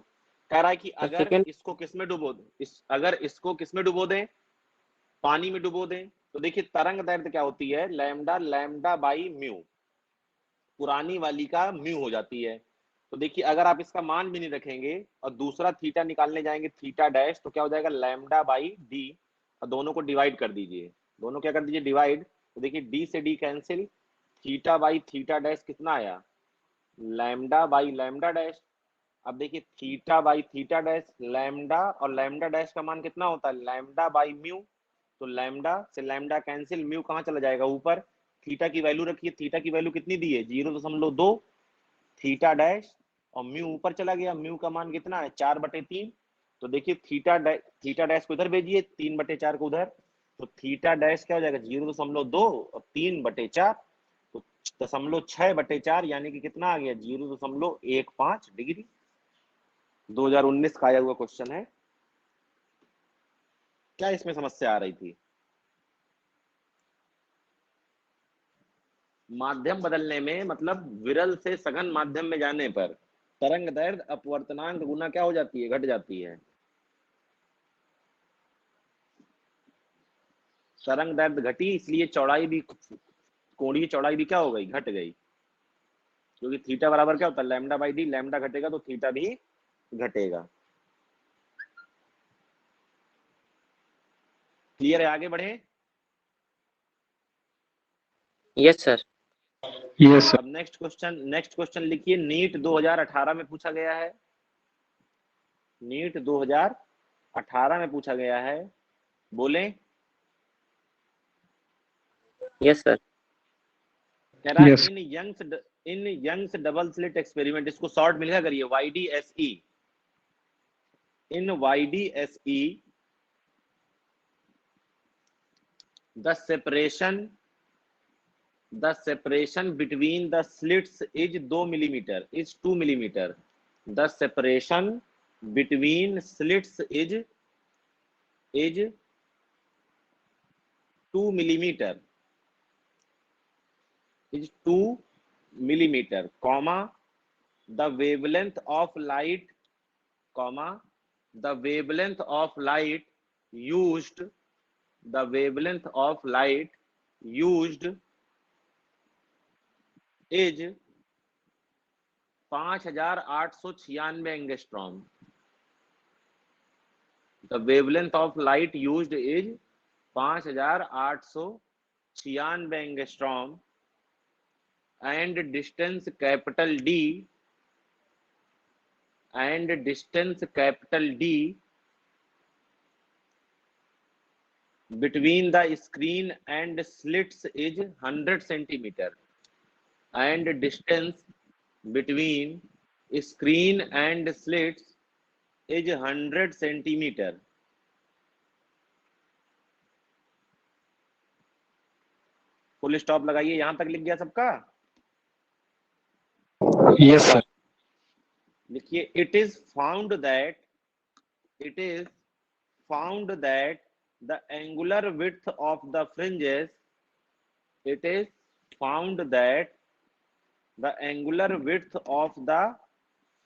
कह रहा है कि तो अगर सेकंड इसको किसमें डुबो दें, अगर इसको किसमें डुबो दें, पानी में डुबो दें, तो देखिए तरंग दैर्ध्य क्या होती है, लैम्डा, लैम्डा बाई म्यू, पुरानी वाली का म्यू हो जाती है। तो देखिए अगर आप इसका मान भी नहीं रखेंगे और दूसरा थीटा निकालने जाएंगे, थीटा डैश, तो क्या हो जाएगा, लैम्डा बाई डी। और दोनों को डिवाइड कर दीजिए, दोनों क्या कर दीजिए, डिवाइड। तो देखिए डी से D cancel, theta by theta dash कितना आया, लैम्डा बाई लैम्डा डैश। अब देखिए theta by theta dash, lambda और लैम्डा डैश का मान कितना होता है, लैम्डा बाई म्यू। तो लैम्डा से लैम्डा कैंसिल, म्यू कहाँ चला जाएगा, ऊपर। थीटा की वैल्यू रखिए, थीटा की वैल्यू कितनी दी है, 0.2 थीटा डैश। और म्यू ऊपर चला गया, म्यू का मान कितना है, 4/3। तो देखिए थीटा डैश को इधर भेजिए, 3/4 को उधर, तो थीटा डैश क्या हो जाएगा 0.2 और 3/4, तो 6/4 यानी कि कितना आ गया 0.15 डिग्री। 2019 का आया हुआ क्वेश्चन है। क्या इसमें समस्या आ रही थी? माध्यम बदलने में, मतलब विरल से सघन माध्यम में जाने पर तरंग दैर्ध्य अपवर्तनांक गुना क्या हो जाती है, घट जाती है। तरंग दैर्ध्य घटी, इसलिए चौड़ाई भी, कोणीय चौड़ाई भी क्या हो गई, घट गई, क्योंकि थीटा बराबर क्या होता है λ/d, लैम्डा घटेगा तो थीटा भी घटेगा। क्लियर है? आगे बढ़े। Yes sir. Yes sir. अब नेक्स्ट क्वेश्चन लिखिए, नीट 2018 में पूछा गया है। नीट 2018 में पूछा गया है, बोले। Yes sir. कह रहा है Yes. In Young's double slit experiment, इसको शॉर्ट में लिखा करिए YDSE। In YDSE the separation between the slits is 2 millimeter, is 2 millimeter. The separation between slits is 2 millimeter, is 2 millimeter, comma the wavelength of light, comma the wavelength of light used, the wavelength of light used is 5896 angstrom. The wavelength of light used is 5896 angstrom and distance capital D, and distance capital D between the screen and slits is 100 centimeter, and distance between screen and slits is 100 centimeter. Full stop लगाइए। यहां तक लिख गया सबका? Yes sir. लिखिए, it is found that the angular width of the fringes, it is found that the angular width of the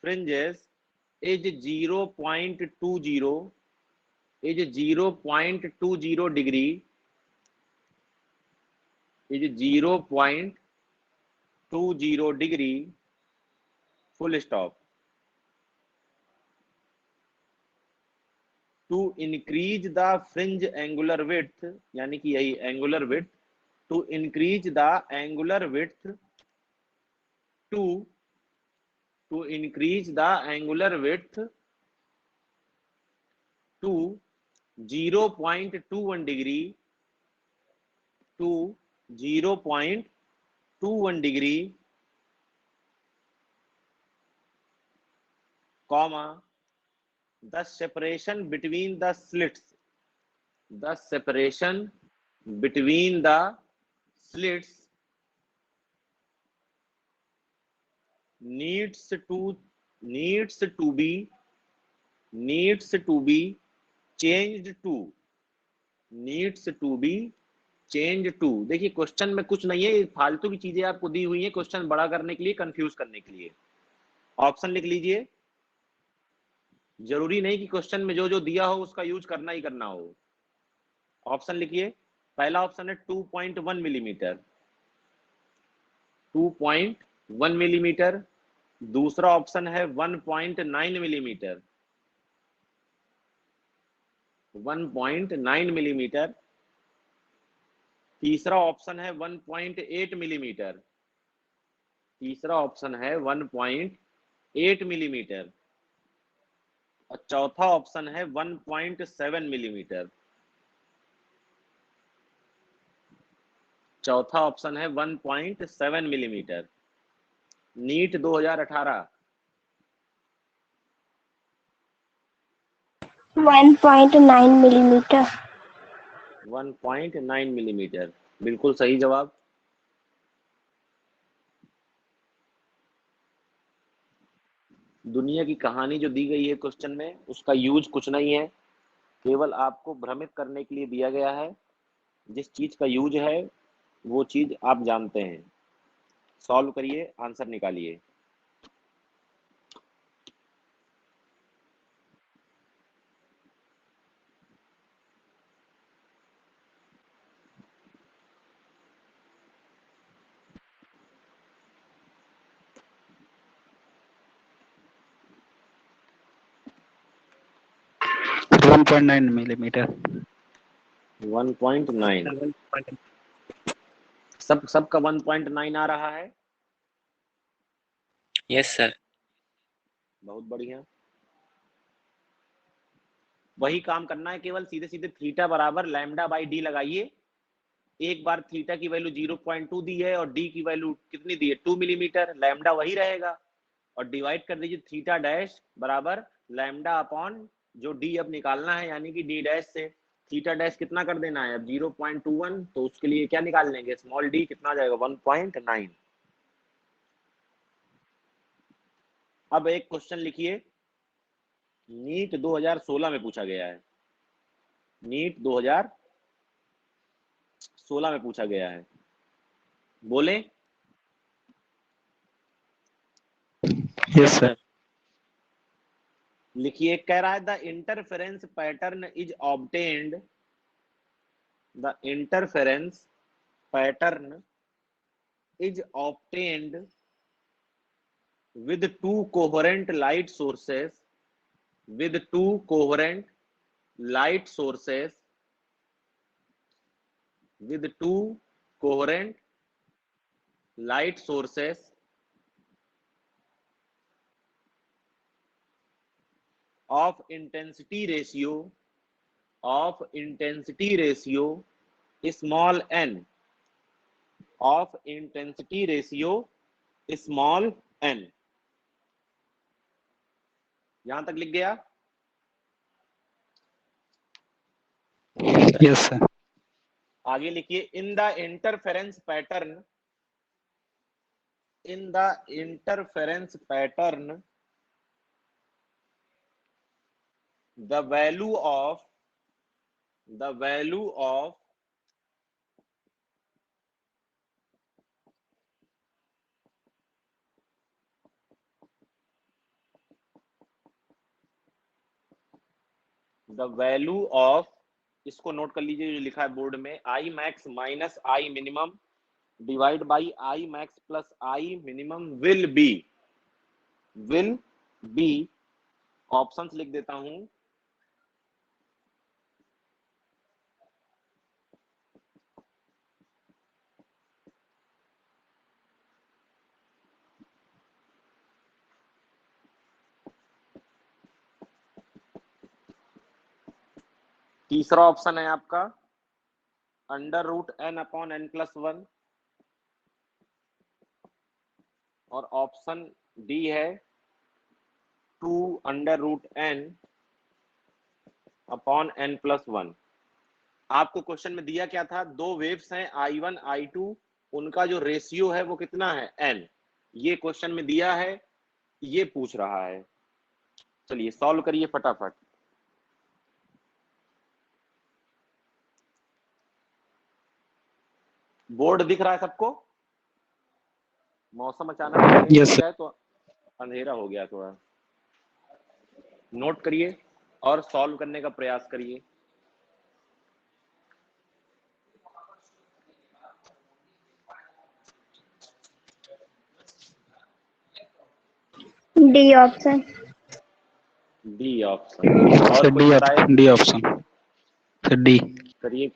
fringes is 0.20 degree, is 0.20 degree, full stop. To increase the fringe angular width, यानी कि यही angular width, to increase the angular width, to increase the angular width to 0.21 degree, to 0.21 degree, comma the separation between the slits, the separation between the slits needs to be changed to, needs to be changed to। देखिए question में कुछ नहीं है, फालतू की चीजें आपको दी हुई है क्वेश्चन बड़ा करने के लिए, कंफ्यूज करने के लिए। ऑप्शन लिख लीजिए, जरूरी नहीं कि क्वेश्चन में जो जो दिया हो उसका यूज करना ही करना हो। ऑप्शन लिखिए, पहला ऑप्शन है 2.1 मिलीमीटर, 2.1 मिलीमीटर। दूसरा ऑप्शन है 1.9 मिलीमीटर, 1.9 मिलीमीटर। तीसरा ऑप्शन है 1.8 मिलीमीटर, तीसरा ऑप्शन है 1.8 मिलीमीटर। और चौथा ऑप्शन है 1.7 मिलीमीटर, चौथा ऑप्शन है 1.7 मिलीमीटर। नीट 2018। 1.9 मिलीमीटर। 1.9 मिलीमीटर, बिल्कुल सही जवाब। दुनिया की कहानी जो दी गई है क्वेश्चन में, उसका यूज कुछ नहीं है, केवल आपको भ्रमित करने के लिए दिया गया है। जिस चीज का यूज है वो चीज आप जानते हैं। सॉल्व करिए, आंसर निकालिए। तो 1.9 मिलीमीटर। 1.9, सबका 1.9 आ रहा है। Yes sir. बहुत बढ़िया। वही काम करना है, केवल सीधे सीधे थीटा बराबर लैम्डा बाई डी लगाइए। एक बार थीटा की वैल्यू 0.2 दी है और डी की वैल्यू कितनी दी है, 2 मिलीमीटर, लैम्डा वही रहेगा। और डिवाइड कर दीजिए थीटा डैश बराबर लैम्डा अपॉन जो डी अब निकालना है, यानी कि डी डैश से थीटा डैश कितना कर देना है अब 0.21, तो उसके लिए क्या निकाल लेंगे, स्मॉल डी कितना आ जाएगा 1.9। अब एक क्वेश्चन लिखिए, नीट 2016 में पूछा गया है। नीट 2016 में पूछा गया है, बोले। Yes sir. लिखिए, कह रहा है the interference pattern is obtained, the interference pattern is obtained with two coherent light sources, with two coherent light sources, with two coherent light sources of intensity ratio small n, of intensity ratio small n। यहां तक लिख गया। Yes sir. आगे लिखिए, in the interference pattern, in the interference pattern the value of the value of the value of, इसको note कर लीजिए जो लिखा है बोर्ड में, I max minus I minimum divide by I max plus I minimum will be, options लिख देता हूं। तीसरा ऑप्शन है आपका under root n upon n plus 1, और ऑप्शन डी है 2 under root n upon n plus 1। आपको क्वेश्चन में दिया क्या था, दो वेव्स हैं I1 I2, उनका जो रेशियो है वो कितना है n, ये क्वेश्चन में दिया है, ये पूछ रहा है। चलिए सॉल्व करिए फटाफट। बोर्ड दिख रहा है सबको? मौसम अचानक चेंज हो यस गया है तो अंधेरा हो गया, थोड़ा नोट करिए और सॉल्व करने का प्रयास करिए। D option. डी ऑप्शन, और सर कोई बताए? D option sir, D. करिए।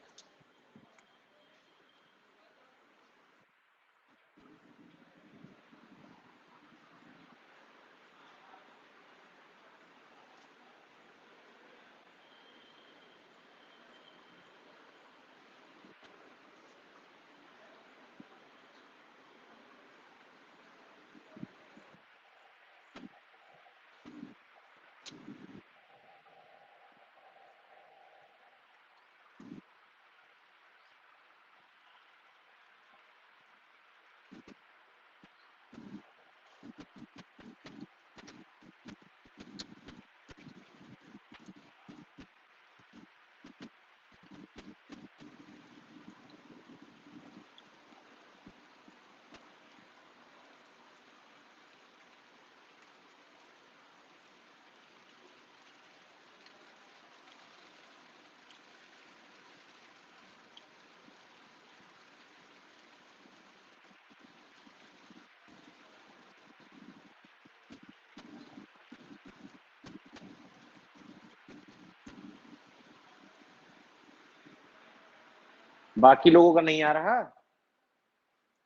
बाकी लोगों का नहीं आ रहा?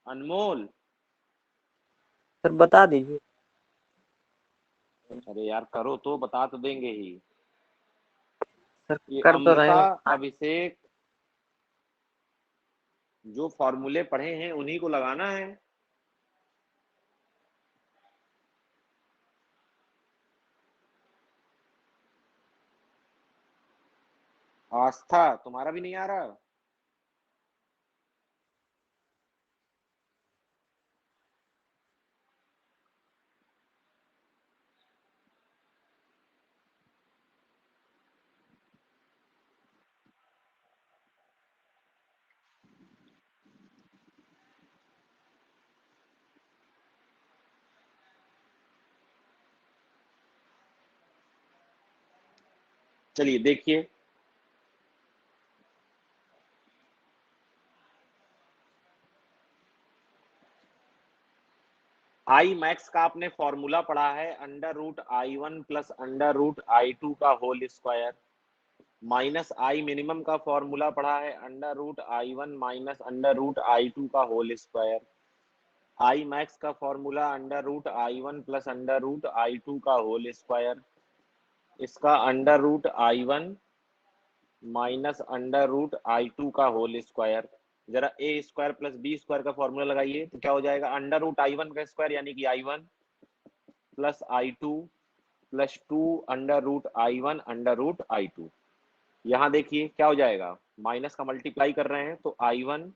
अनमोल, सर बता दीजिए। अरे यार करो तो, बता तो देंगे ही। सर ये कर तो रहे अमृता, हैं। अभिषेक, जो फॉर्मूले पढ़े हैं उन्हीं को लगाना है। आस्था, तुम्हारा भी नहीं आ रहा? चलिए देखिए, आई मैक्स का आपने फॉर्मूला पढ़ा है, √I1 प्लस √I2 का whole square, minus I minimum का फॉर्मूला पढ़ा है, √I1 माइनस √I2 का होल स्क्वायर, आई मैक्स का फॉर्मूला √I1 प्लस √I2 का होल स्क्वायर, इसका √I1 माइनस √I2 का होल स्क्वायर। जरा ए स्क्वायर प्लस बी स्क्वायर का फॉर्मूला लगाइए तो क्या हो जाएगा, √I1 का स्क्वायर यानी कि I1 plus I2 plus 2 √I1 √I2। यहाँ देखिए क्या हो जाएगा, माइनस का मल्टीप्लाई कर रहे हैं तो I1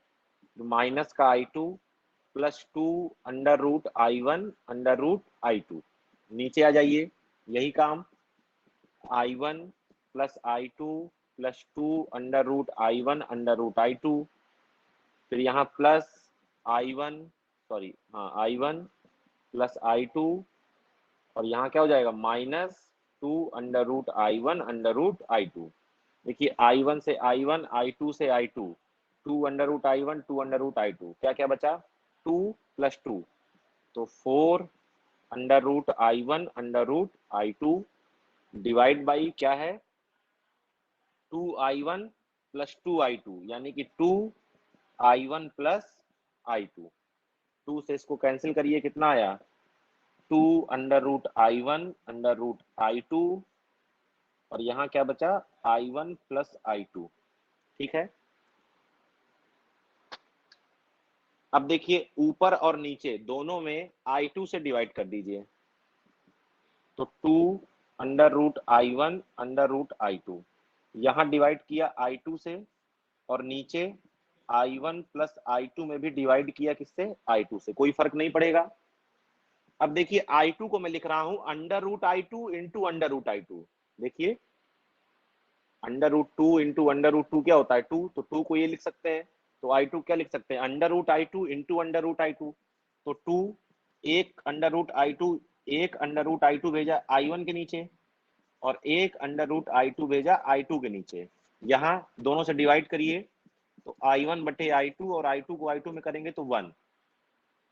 माइनस का I2 प्लस 2 √I1 √I2। नीचे आ जाइए, यही काम, I1 plus I2 plus 2 √I1 √I2, फिर यहाँ प्लस I1, सॉरी हाँ I1 प्लस I2, और यहाँ क्या हो जाएगा माइनस 2 √I1 √I2। देखिए I1 से I1, I2 से I2, 2 √I1 2 √I2, क्या क्या बचा, 2 प्लस 2, तो 4 √I1 √I2 डिवाइड बाई क्या है, 2I1 प्लस 2I2 यानी कि 2I1 प्लस I2। 2 से इसको कैंसिल करिए, कितना आया, 2 √I1 √I2, और यहाँ क्या बचा, I1 प्लस I2। ठीक है, अब देखिए ऊपर और नीचे दोनों में I2 से डिवाइड कर दीजिए, तो 2 √I1 √I2, यहाँ डिवाइड किया I2 से, और नीचे I1 प्लस I2 में भी डिवाइड किया किससे, I2 से, कोई फर्क नहीं पड़ेगा। अब देखिए I2 को मैं लिख रहा हूं √I2 इंटू √I2, देखिए √2 इंटू √2 क्या होता है 2, तो 2 को ये लिख सकते हैं, तो I2 क्या लिख सकते हैं, √I2 इंटू √I2, तो 2, एक √I2, एक √I2 भेजा I1 के नीचे, और एक √I2 भेजा I2 के नीचे, यहाँ दोनों से डिवाइड करिए तो I1 बटे I2, और I2 को I2 में करेंगे तो 1,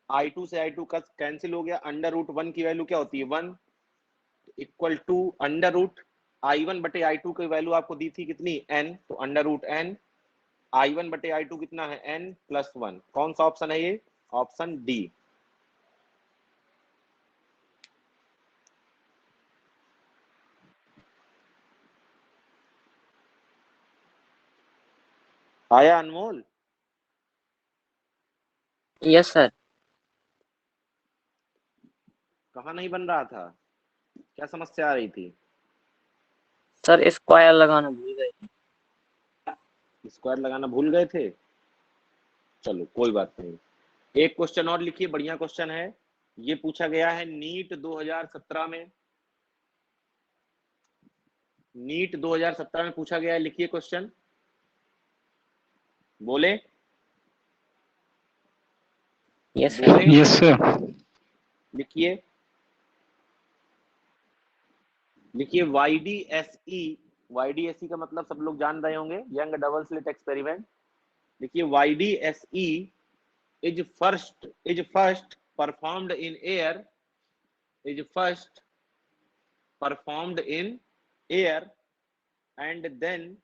I2 से I2 का कैंसिल हो गया, √1 की वैल्यू क्या होती है 1, इक्वल टू √I1 बटे I2 की वैल्यू आपको दी थी कितनी n, तो √n, I1 बटे I2 कितना है n प्लस 1, कौन सा ऑप्शन है ये, ऑप्शन डी। आया अनमोल? Yes sir. कहाँ नहीं बन रहा था, क्या समस्या आ रही थी? सर स्क्वायर लगाना भूल गए। स्क्वायर लगाना भूल गए थे, चलो कोई बात नहीं। एक क्वेश्चन और लिखिए, बढ़िया क्वेश्चन है, ये पूछा गया है नीट 2017 में, नीट 2017 में पूछा गया है, लिखिए क्वेश्चन, बोले यस सर। बोले, यस सर। लिखिए, लिखिए YDSE, YDSE का मतलब सब लोग जान रहे होंगे, यंग डबल स्लिट एक्सपेरिमेंट। देखिए YDSE is first performed in air, is first performed in air, and then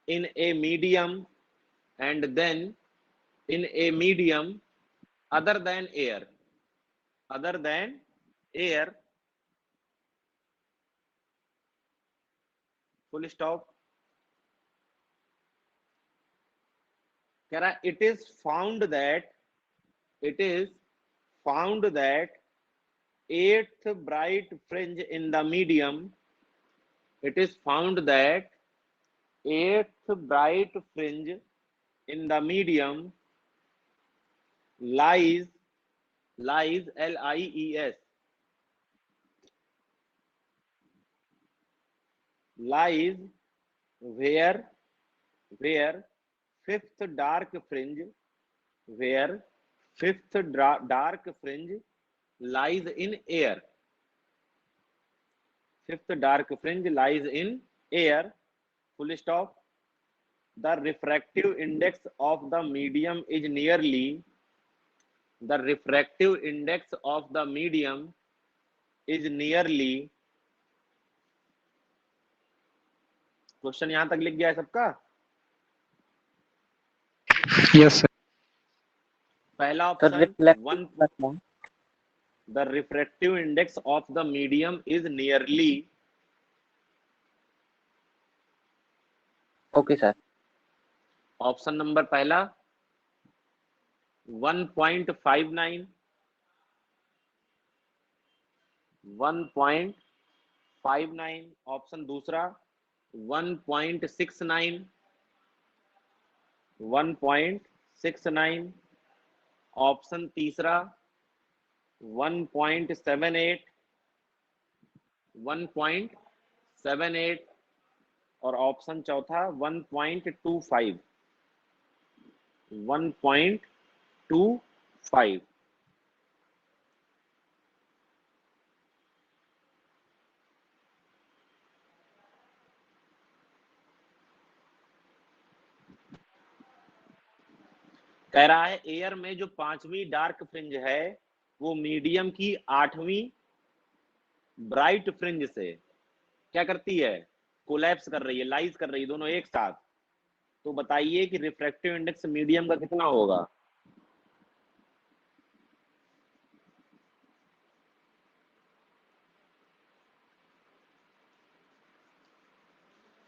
in a medium and then in a medium other than air, other than air, full stop. कह रहा it is found that eighth bright fringe in the medium, it is found that eighth bright fringe in the medium lies lies lies lies where fifth dark fringe where fifth dark fringe lies in air, fifth dark fringe lies in air, full stop. The refractive index of the medium is nearly, the refractive index of the medium is nearly, question यहां तक लिख गया है सबका? Yes sir. पहला sir option reflective, the refractive index of the medium is nearly, okay sir. Option number पहला 1.59, 1.59, option दूसरा 1.69, 1.69, option तीसरा 1.78, 1.78 और ऑप्शन चौथा 1.25, 1.25। कह रहा है एयर में जो पांचवी डार्क फ्रिंज है वो मीडियम की आठवीं ब्राइट फ्रिंज से क्या करती है? कोलैप्स कर रही है, लाइज कर रही है, दोनों एक साथ। तो बताइए कि रिफ्रैक्टिव इंडेक्स मीडियम का कितना होगा?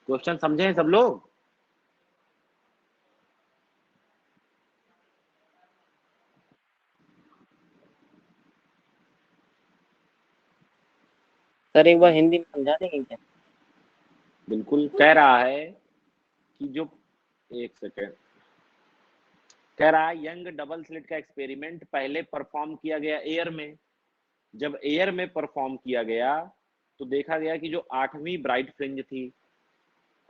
क्वेश्चन समझे सब लोग? सर एक बार हिंदी में समझा देंगे क्या? बिल्कुल। कह रहा है कि जो, एक सेकेंड, कह रहा है यंग डबल स्लिट का एक्सपेरिमेंट पहले परफॉर्म किया गया एयर में। जब एयर में परफॉर्म किया गया तो देखा गया कि जो आठवीं ब्राइट फ्रिंज थी,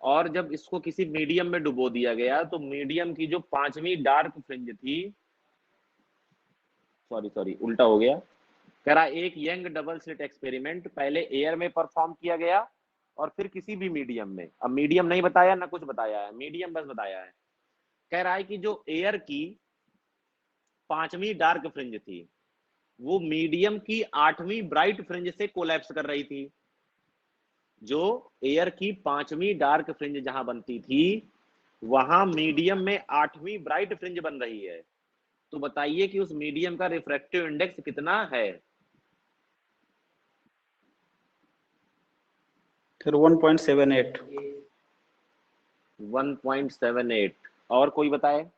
और जब इसको किसी मीडियम में डुबो दिया गया तो मीडियम की जो पांचवी डार्क फ्रिंज थी, सॉरी उल्टा हो गया। कह रहा एक यंग डबल स्लिट एक्सपेरिमेंट पहले एयर में परफॉर्म किया गया और फिर किसी भी मीडियम में, अब मीडियम नहीं बताया ना कुछ बताया है, मीडियम बस बताया है। कह रहा है कि जो एयर की पांचवी डार्क फ्रिंज थी वो मीडियम की आठवीं ब्राइट फ्रिंज से कोलैप्स कर रही थी। जो एयर की पांचवी डार्क फ्रिंज जहां बनती थी वहां मीडियम में आठवीं ब्राइट फ्रिंज बन रही है। तो बताइए कि उस मीडियम का रिफ्रैक्टिव इंडेक्स कितना है? सर 1.78। 1.78। और कोई बताए?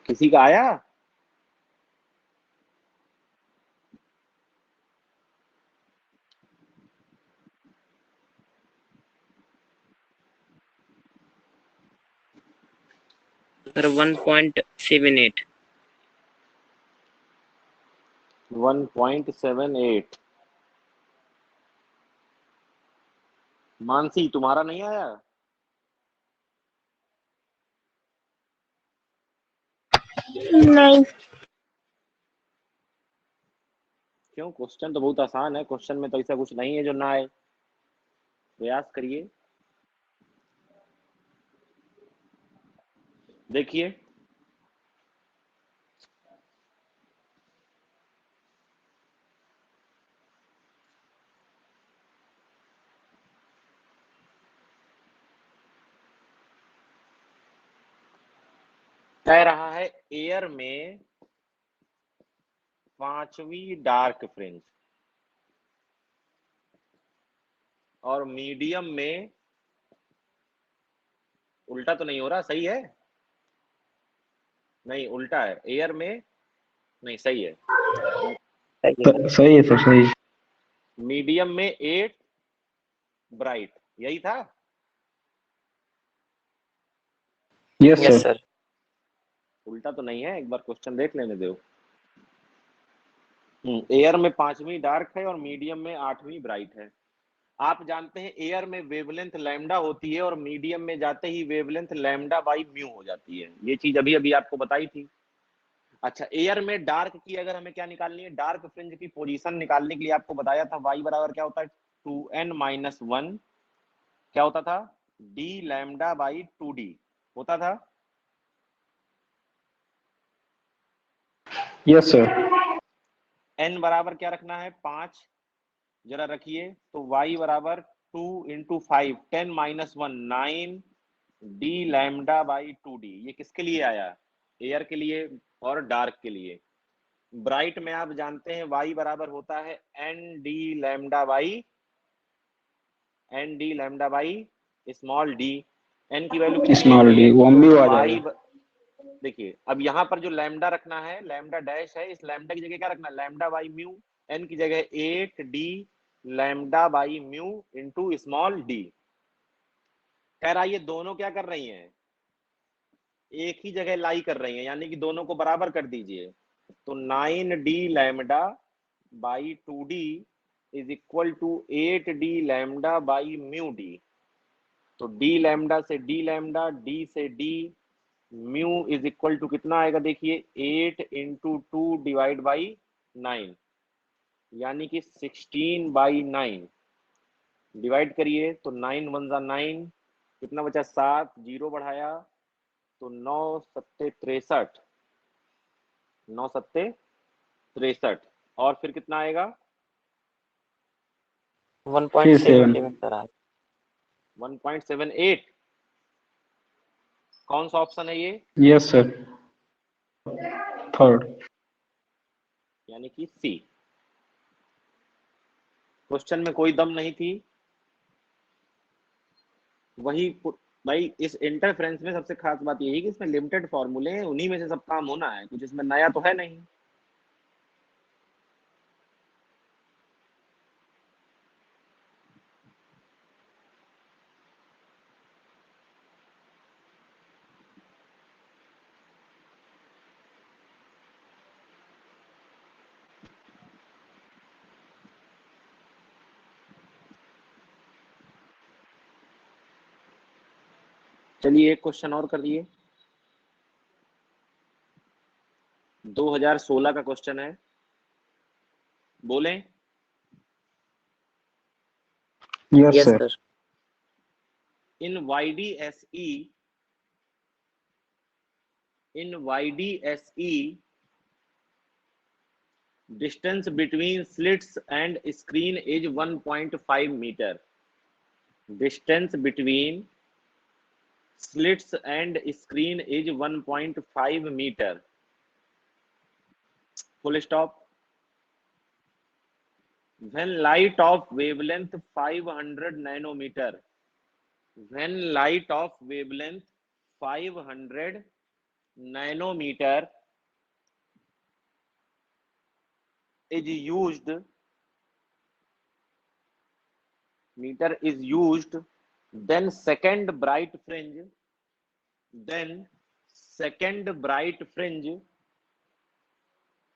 किसी का आया? सर 1.78। 1.78। मानसी तुम्हारा नहीं आया? नहीं। क्यों? क्वेश्चन तो बहुत आसान है, क्वेश्चन में तो ऐसा कुछ नहीं है जो ना आए। प्रयास करिए। देखिए कह रहा है एयर में 5वीं डार्क फ्रिंज और मीडियम में, उल्टा तो नहीं हो रहा? सही है? नहीं उल्टा है, एयर में नहीं, सही है। सही है सर, सही है। मीडियम में 8 ब्राइट, यही था। Yes yes sir. सर। उल्टा तो नहीं है, एक बार क्वेश्चन देख लेने दो। एयर में 5वीं डार्क है और मीडियम में 8वीं ब्राइट है। आप जानते हैं एयर में वेवलेंथ लैम्डा होती है और मीडियम में जाते ही वेवलेंथ लैम्डा बाई म्यू हो जाती है। ये चीज अभी अभी आपको बताई थी। अच्छा, एयर में डार्क की अगर हमें क्या निकालनी है, डार्क फ्रिंज की पोजीशन निकालने के लिए आपको बताया था y बराबर क्या होता है, 2n-1 क्या होता था, d लैम्डा बाई 2d होता था। Yes sir. n बराबर क्या रखना है, 5 जरा रखिए। तो y बराबर 2 into 5 10-1 9 d lambda by 2d। ये किसके लिए आया, एयर के लिए और डार्क के लिए। ब्राइट में आप जानते हैं y बराबर होता है n d lambda by small d। n की वैल्यू कितनी है, स्मॉल डी 8। वो हम तो भी आ y जाएगा। देखिए अब यहाँ पर जो लैम्डा रखना है, लैम्डा डैश है, इस लैम्डा की जगह क्या रखना है, लैम्डा बाई म्यू। n की जगह 8d lambda by mu into small d। कह रहा है ये दोनों क्या कर रही हैं, एक ही जगह लाई कर रही हैं, यानी कि दोनों को बराबर कर दीजिए। तो 9d lambda by 2d is equal to 8d lambda by mu d। तो d लैम्डा से d लैम्डा, d से d, mu is equal to कितना आएगा, देखिए 8 इंटू 2 डिवाइड बाई 9, यानी कि 16/9। डिवाइड करिए तो 9 1 जा 9, कितना बचा 7, 0 बढ़ाया तो 9 सत्ते 63, 9 सत्ते 63, और फिर कितना आएगा 1.77 सर। 1.78। कौन सा ऑप्शन है ये, यस सर, थर्ड। यानी कि सी। क्वेश्चन में कोई दम नहीं थी। वही भाई, इस इंटरफ्रेंस में सबसे खास बात यही कि इसमें लिमिटेड फॉर्मूले हैं, उन्हीं में से सब काम होना है, कुछ इसमें नया तो है नहीं। चलिए एक क्वेश्चन और कर दिए। 2016 का क्वेश्चन है, बोलें। Yes yes sir. Sir. In YDSE distance between slits and screen is 1.5 meter. Distance between slits and screen is 1.5 meter. Full stop. When light of wavelength 500 nanometer 500 nanometer is used, then second bright fringe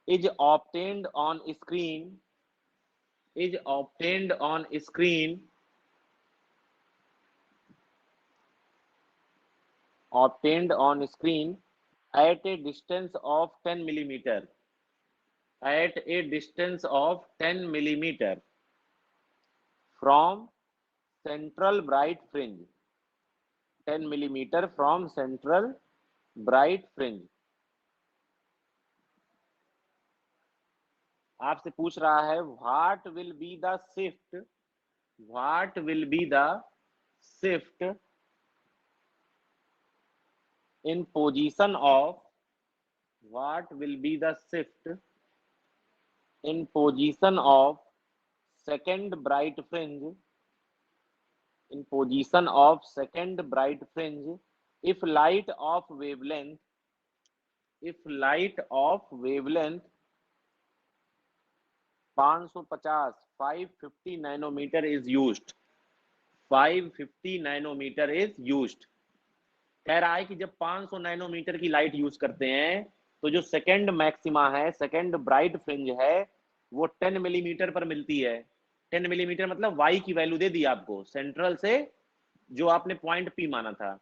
is obtained on screen at a distance of 10 millimeter from central bright fringe, 10 millimeter from central bright fringe। आपसे पूछ रहा है what will be the shift in position of second bright fringe if light of wavelength 550 nanometer is used। 550 nanometer is used। कह रहा है कि जब 500 nanometre की लाइट यूज करते हैं तो जो सेकंड मैक्सिमा है, सेकंड ब्राइट फ्रिंज है, वो 10 मिलीमीटर पर मिलती है। 10 मिलीमीटर मतलब वाई की वैल्यू दे दी आपको सेंट्रल से, जो आपने पॉइंट पी माना था।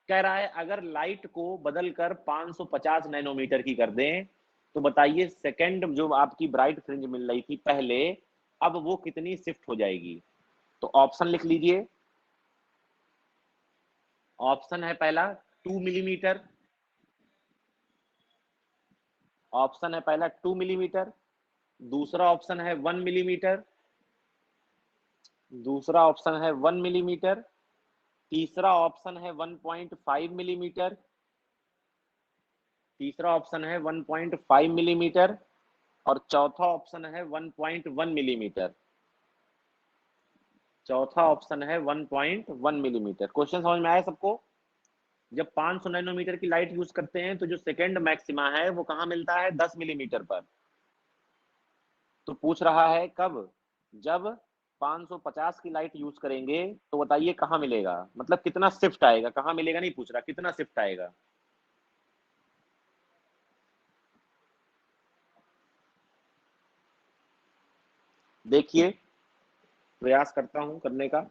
कह रहा है अगर लाइट को बदलकर 550 नैनोमीटर की कर दें तो बताइए सेकंड जो आपकी ब्राइट फ्रिंज मिल रही थी पहले, अब वो कितनी शिफ्ट हो जाएगी। तो ऑप्शन लिख लीजिए। ऑप्शन है पहला 2 मिलीमीटर, दूसरा ऑप्शन है 1 मिलीमीटर, तीसरा ऑप्शन है 1.5 मिलीमीटर, 1.5 और चौथा ऑप्शन है 1.1 मिलीमीटर। क्वेश्चन समझ में आया सबको? जब 500 नैनोमीटर की लाइट यूज करते हैं तो जो सेकंड मैक्सिमा है वो कहां मिलता है? 10 मिलीमीटर पर। तो पूछ रहा है कब? जब 550 की लाइट यूज करेंगे तो बताइए कहां मिलेगा, मतलब कितना शिफ्ट आएगा। कहां मिलेगा नहीं पूछ रहा, कितना शिफ्ट आएगा। देखिए प्रयास करता हूं करने का।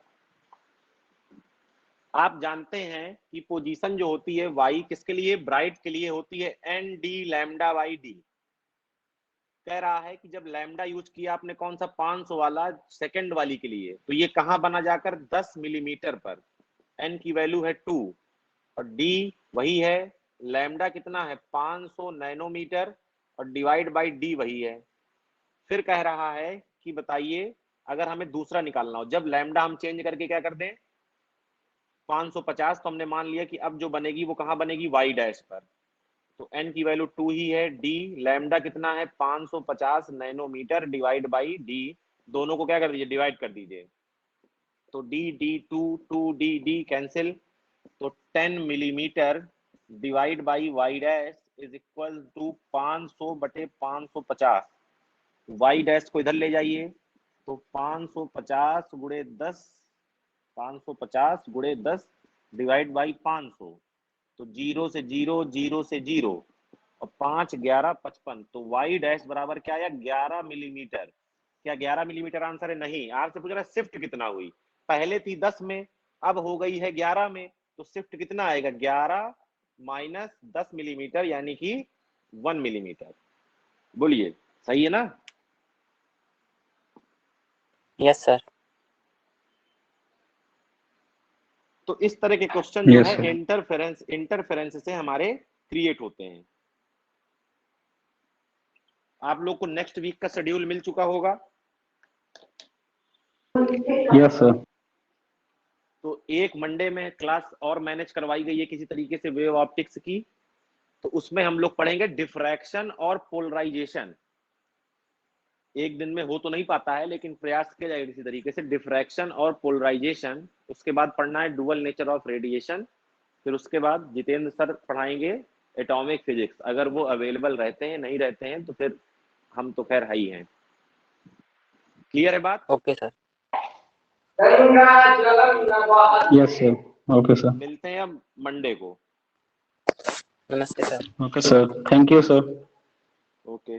आप जानते हैं कि पोजीशन जो होती है y किसके लिए? ब्राइट के लिए होती है n D lambda by d. कह रहा है कि जब लैम्डा यूज किया आपने कौन सा? 500 वाला, सेकंड वाली के लिए, तो ये कहां बना जाकर? 10 मिलीमीटर पर। n की वैल्यू है 2 और d वही है, लैम्डा कितना है? 500 नैनोमीटर और डिवाइड बाई d वही है। फिर कह रहा है कि बताइए अगर हमें दूसरा निकालना हो, जब लैम्डा हम चेंज करके क्या कर दें? 550, तो हमने मान लिया कि अब जो बनेगी वो कहां बनेगी? y डैश पर। तो n की वैल्यू 2 ही है, d लैम्डा कितना है? 550 नैनोमीटर डिवाइड बाई d, दोनों को क्या कर दीजिए? डिवाइड कर दीजिए। तो d कैंसिल, तो 10 millimetre divide by y dash is equal to 500 बटे 550। y डैश को इधर ले जाइए तो 550 गुणे 10 डिवाइड बाई 500, तो 0 से 0 और 5 11 55। तो y डैश बराबर क्या आया? 11 मिलीमीटर। क्या 11 मिलीमीटर आंसर है? नहीं। आपसे पूछ रहा है शिफ्ट कितना हुई। पहले थी 10 में, अब हो गई है 11 में, तो शिफ्ट कितना आएगा? 11 माइनस 10 मिलीमीटर यानी कि 1 मिलीमीटर। बोलिए सही है ना? Yes sir. तो इस तरह के क्वेश्चन जो Yes, है sir. इंटरफेरेंस से हमारे क्रिएट होते हैं। आप लोग को नेक्स्ट वीक का शेड्यूल मिल चुका होगा। Yes, sir. तो एक मंडे में क्लास और मैनेज करवाई गई है किसी तरीके से वेव ऑप्टिक्स की, तो उसमें हम लोग पढ़ेंगे डिफ्रैक्शन और पोलराइजेशन। एक दिन में हो तो नहीं पाता है, लेकिन प्रयास किया जाएगा किसी तरीके से। डिफ्रैक्शन और पोलराइजेशन, उसके बाद पढ़ना है डुअल नेचर ऑफ रेडिएशन, फिर उसके बाद जितेंद्र सर पढ़ाएंगे एटॉमिक फिजिक्स, अगर वो अवेलेबल रहते हैं नहीं रहते हैं तो फिर हम तो खैर हाई हैं। क्लियर है बात? Okay sir. Yes sir, okay sir, मिलते हैं अब मंडे को। नमस्ते sir. Okay sir, thank you sir. Okay.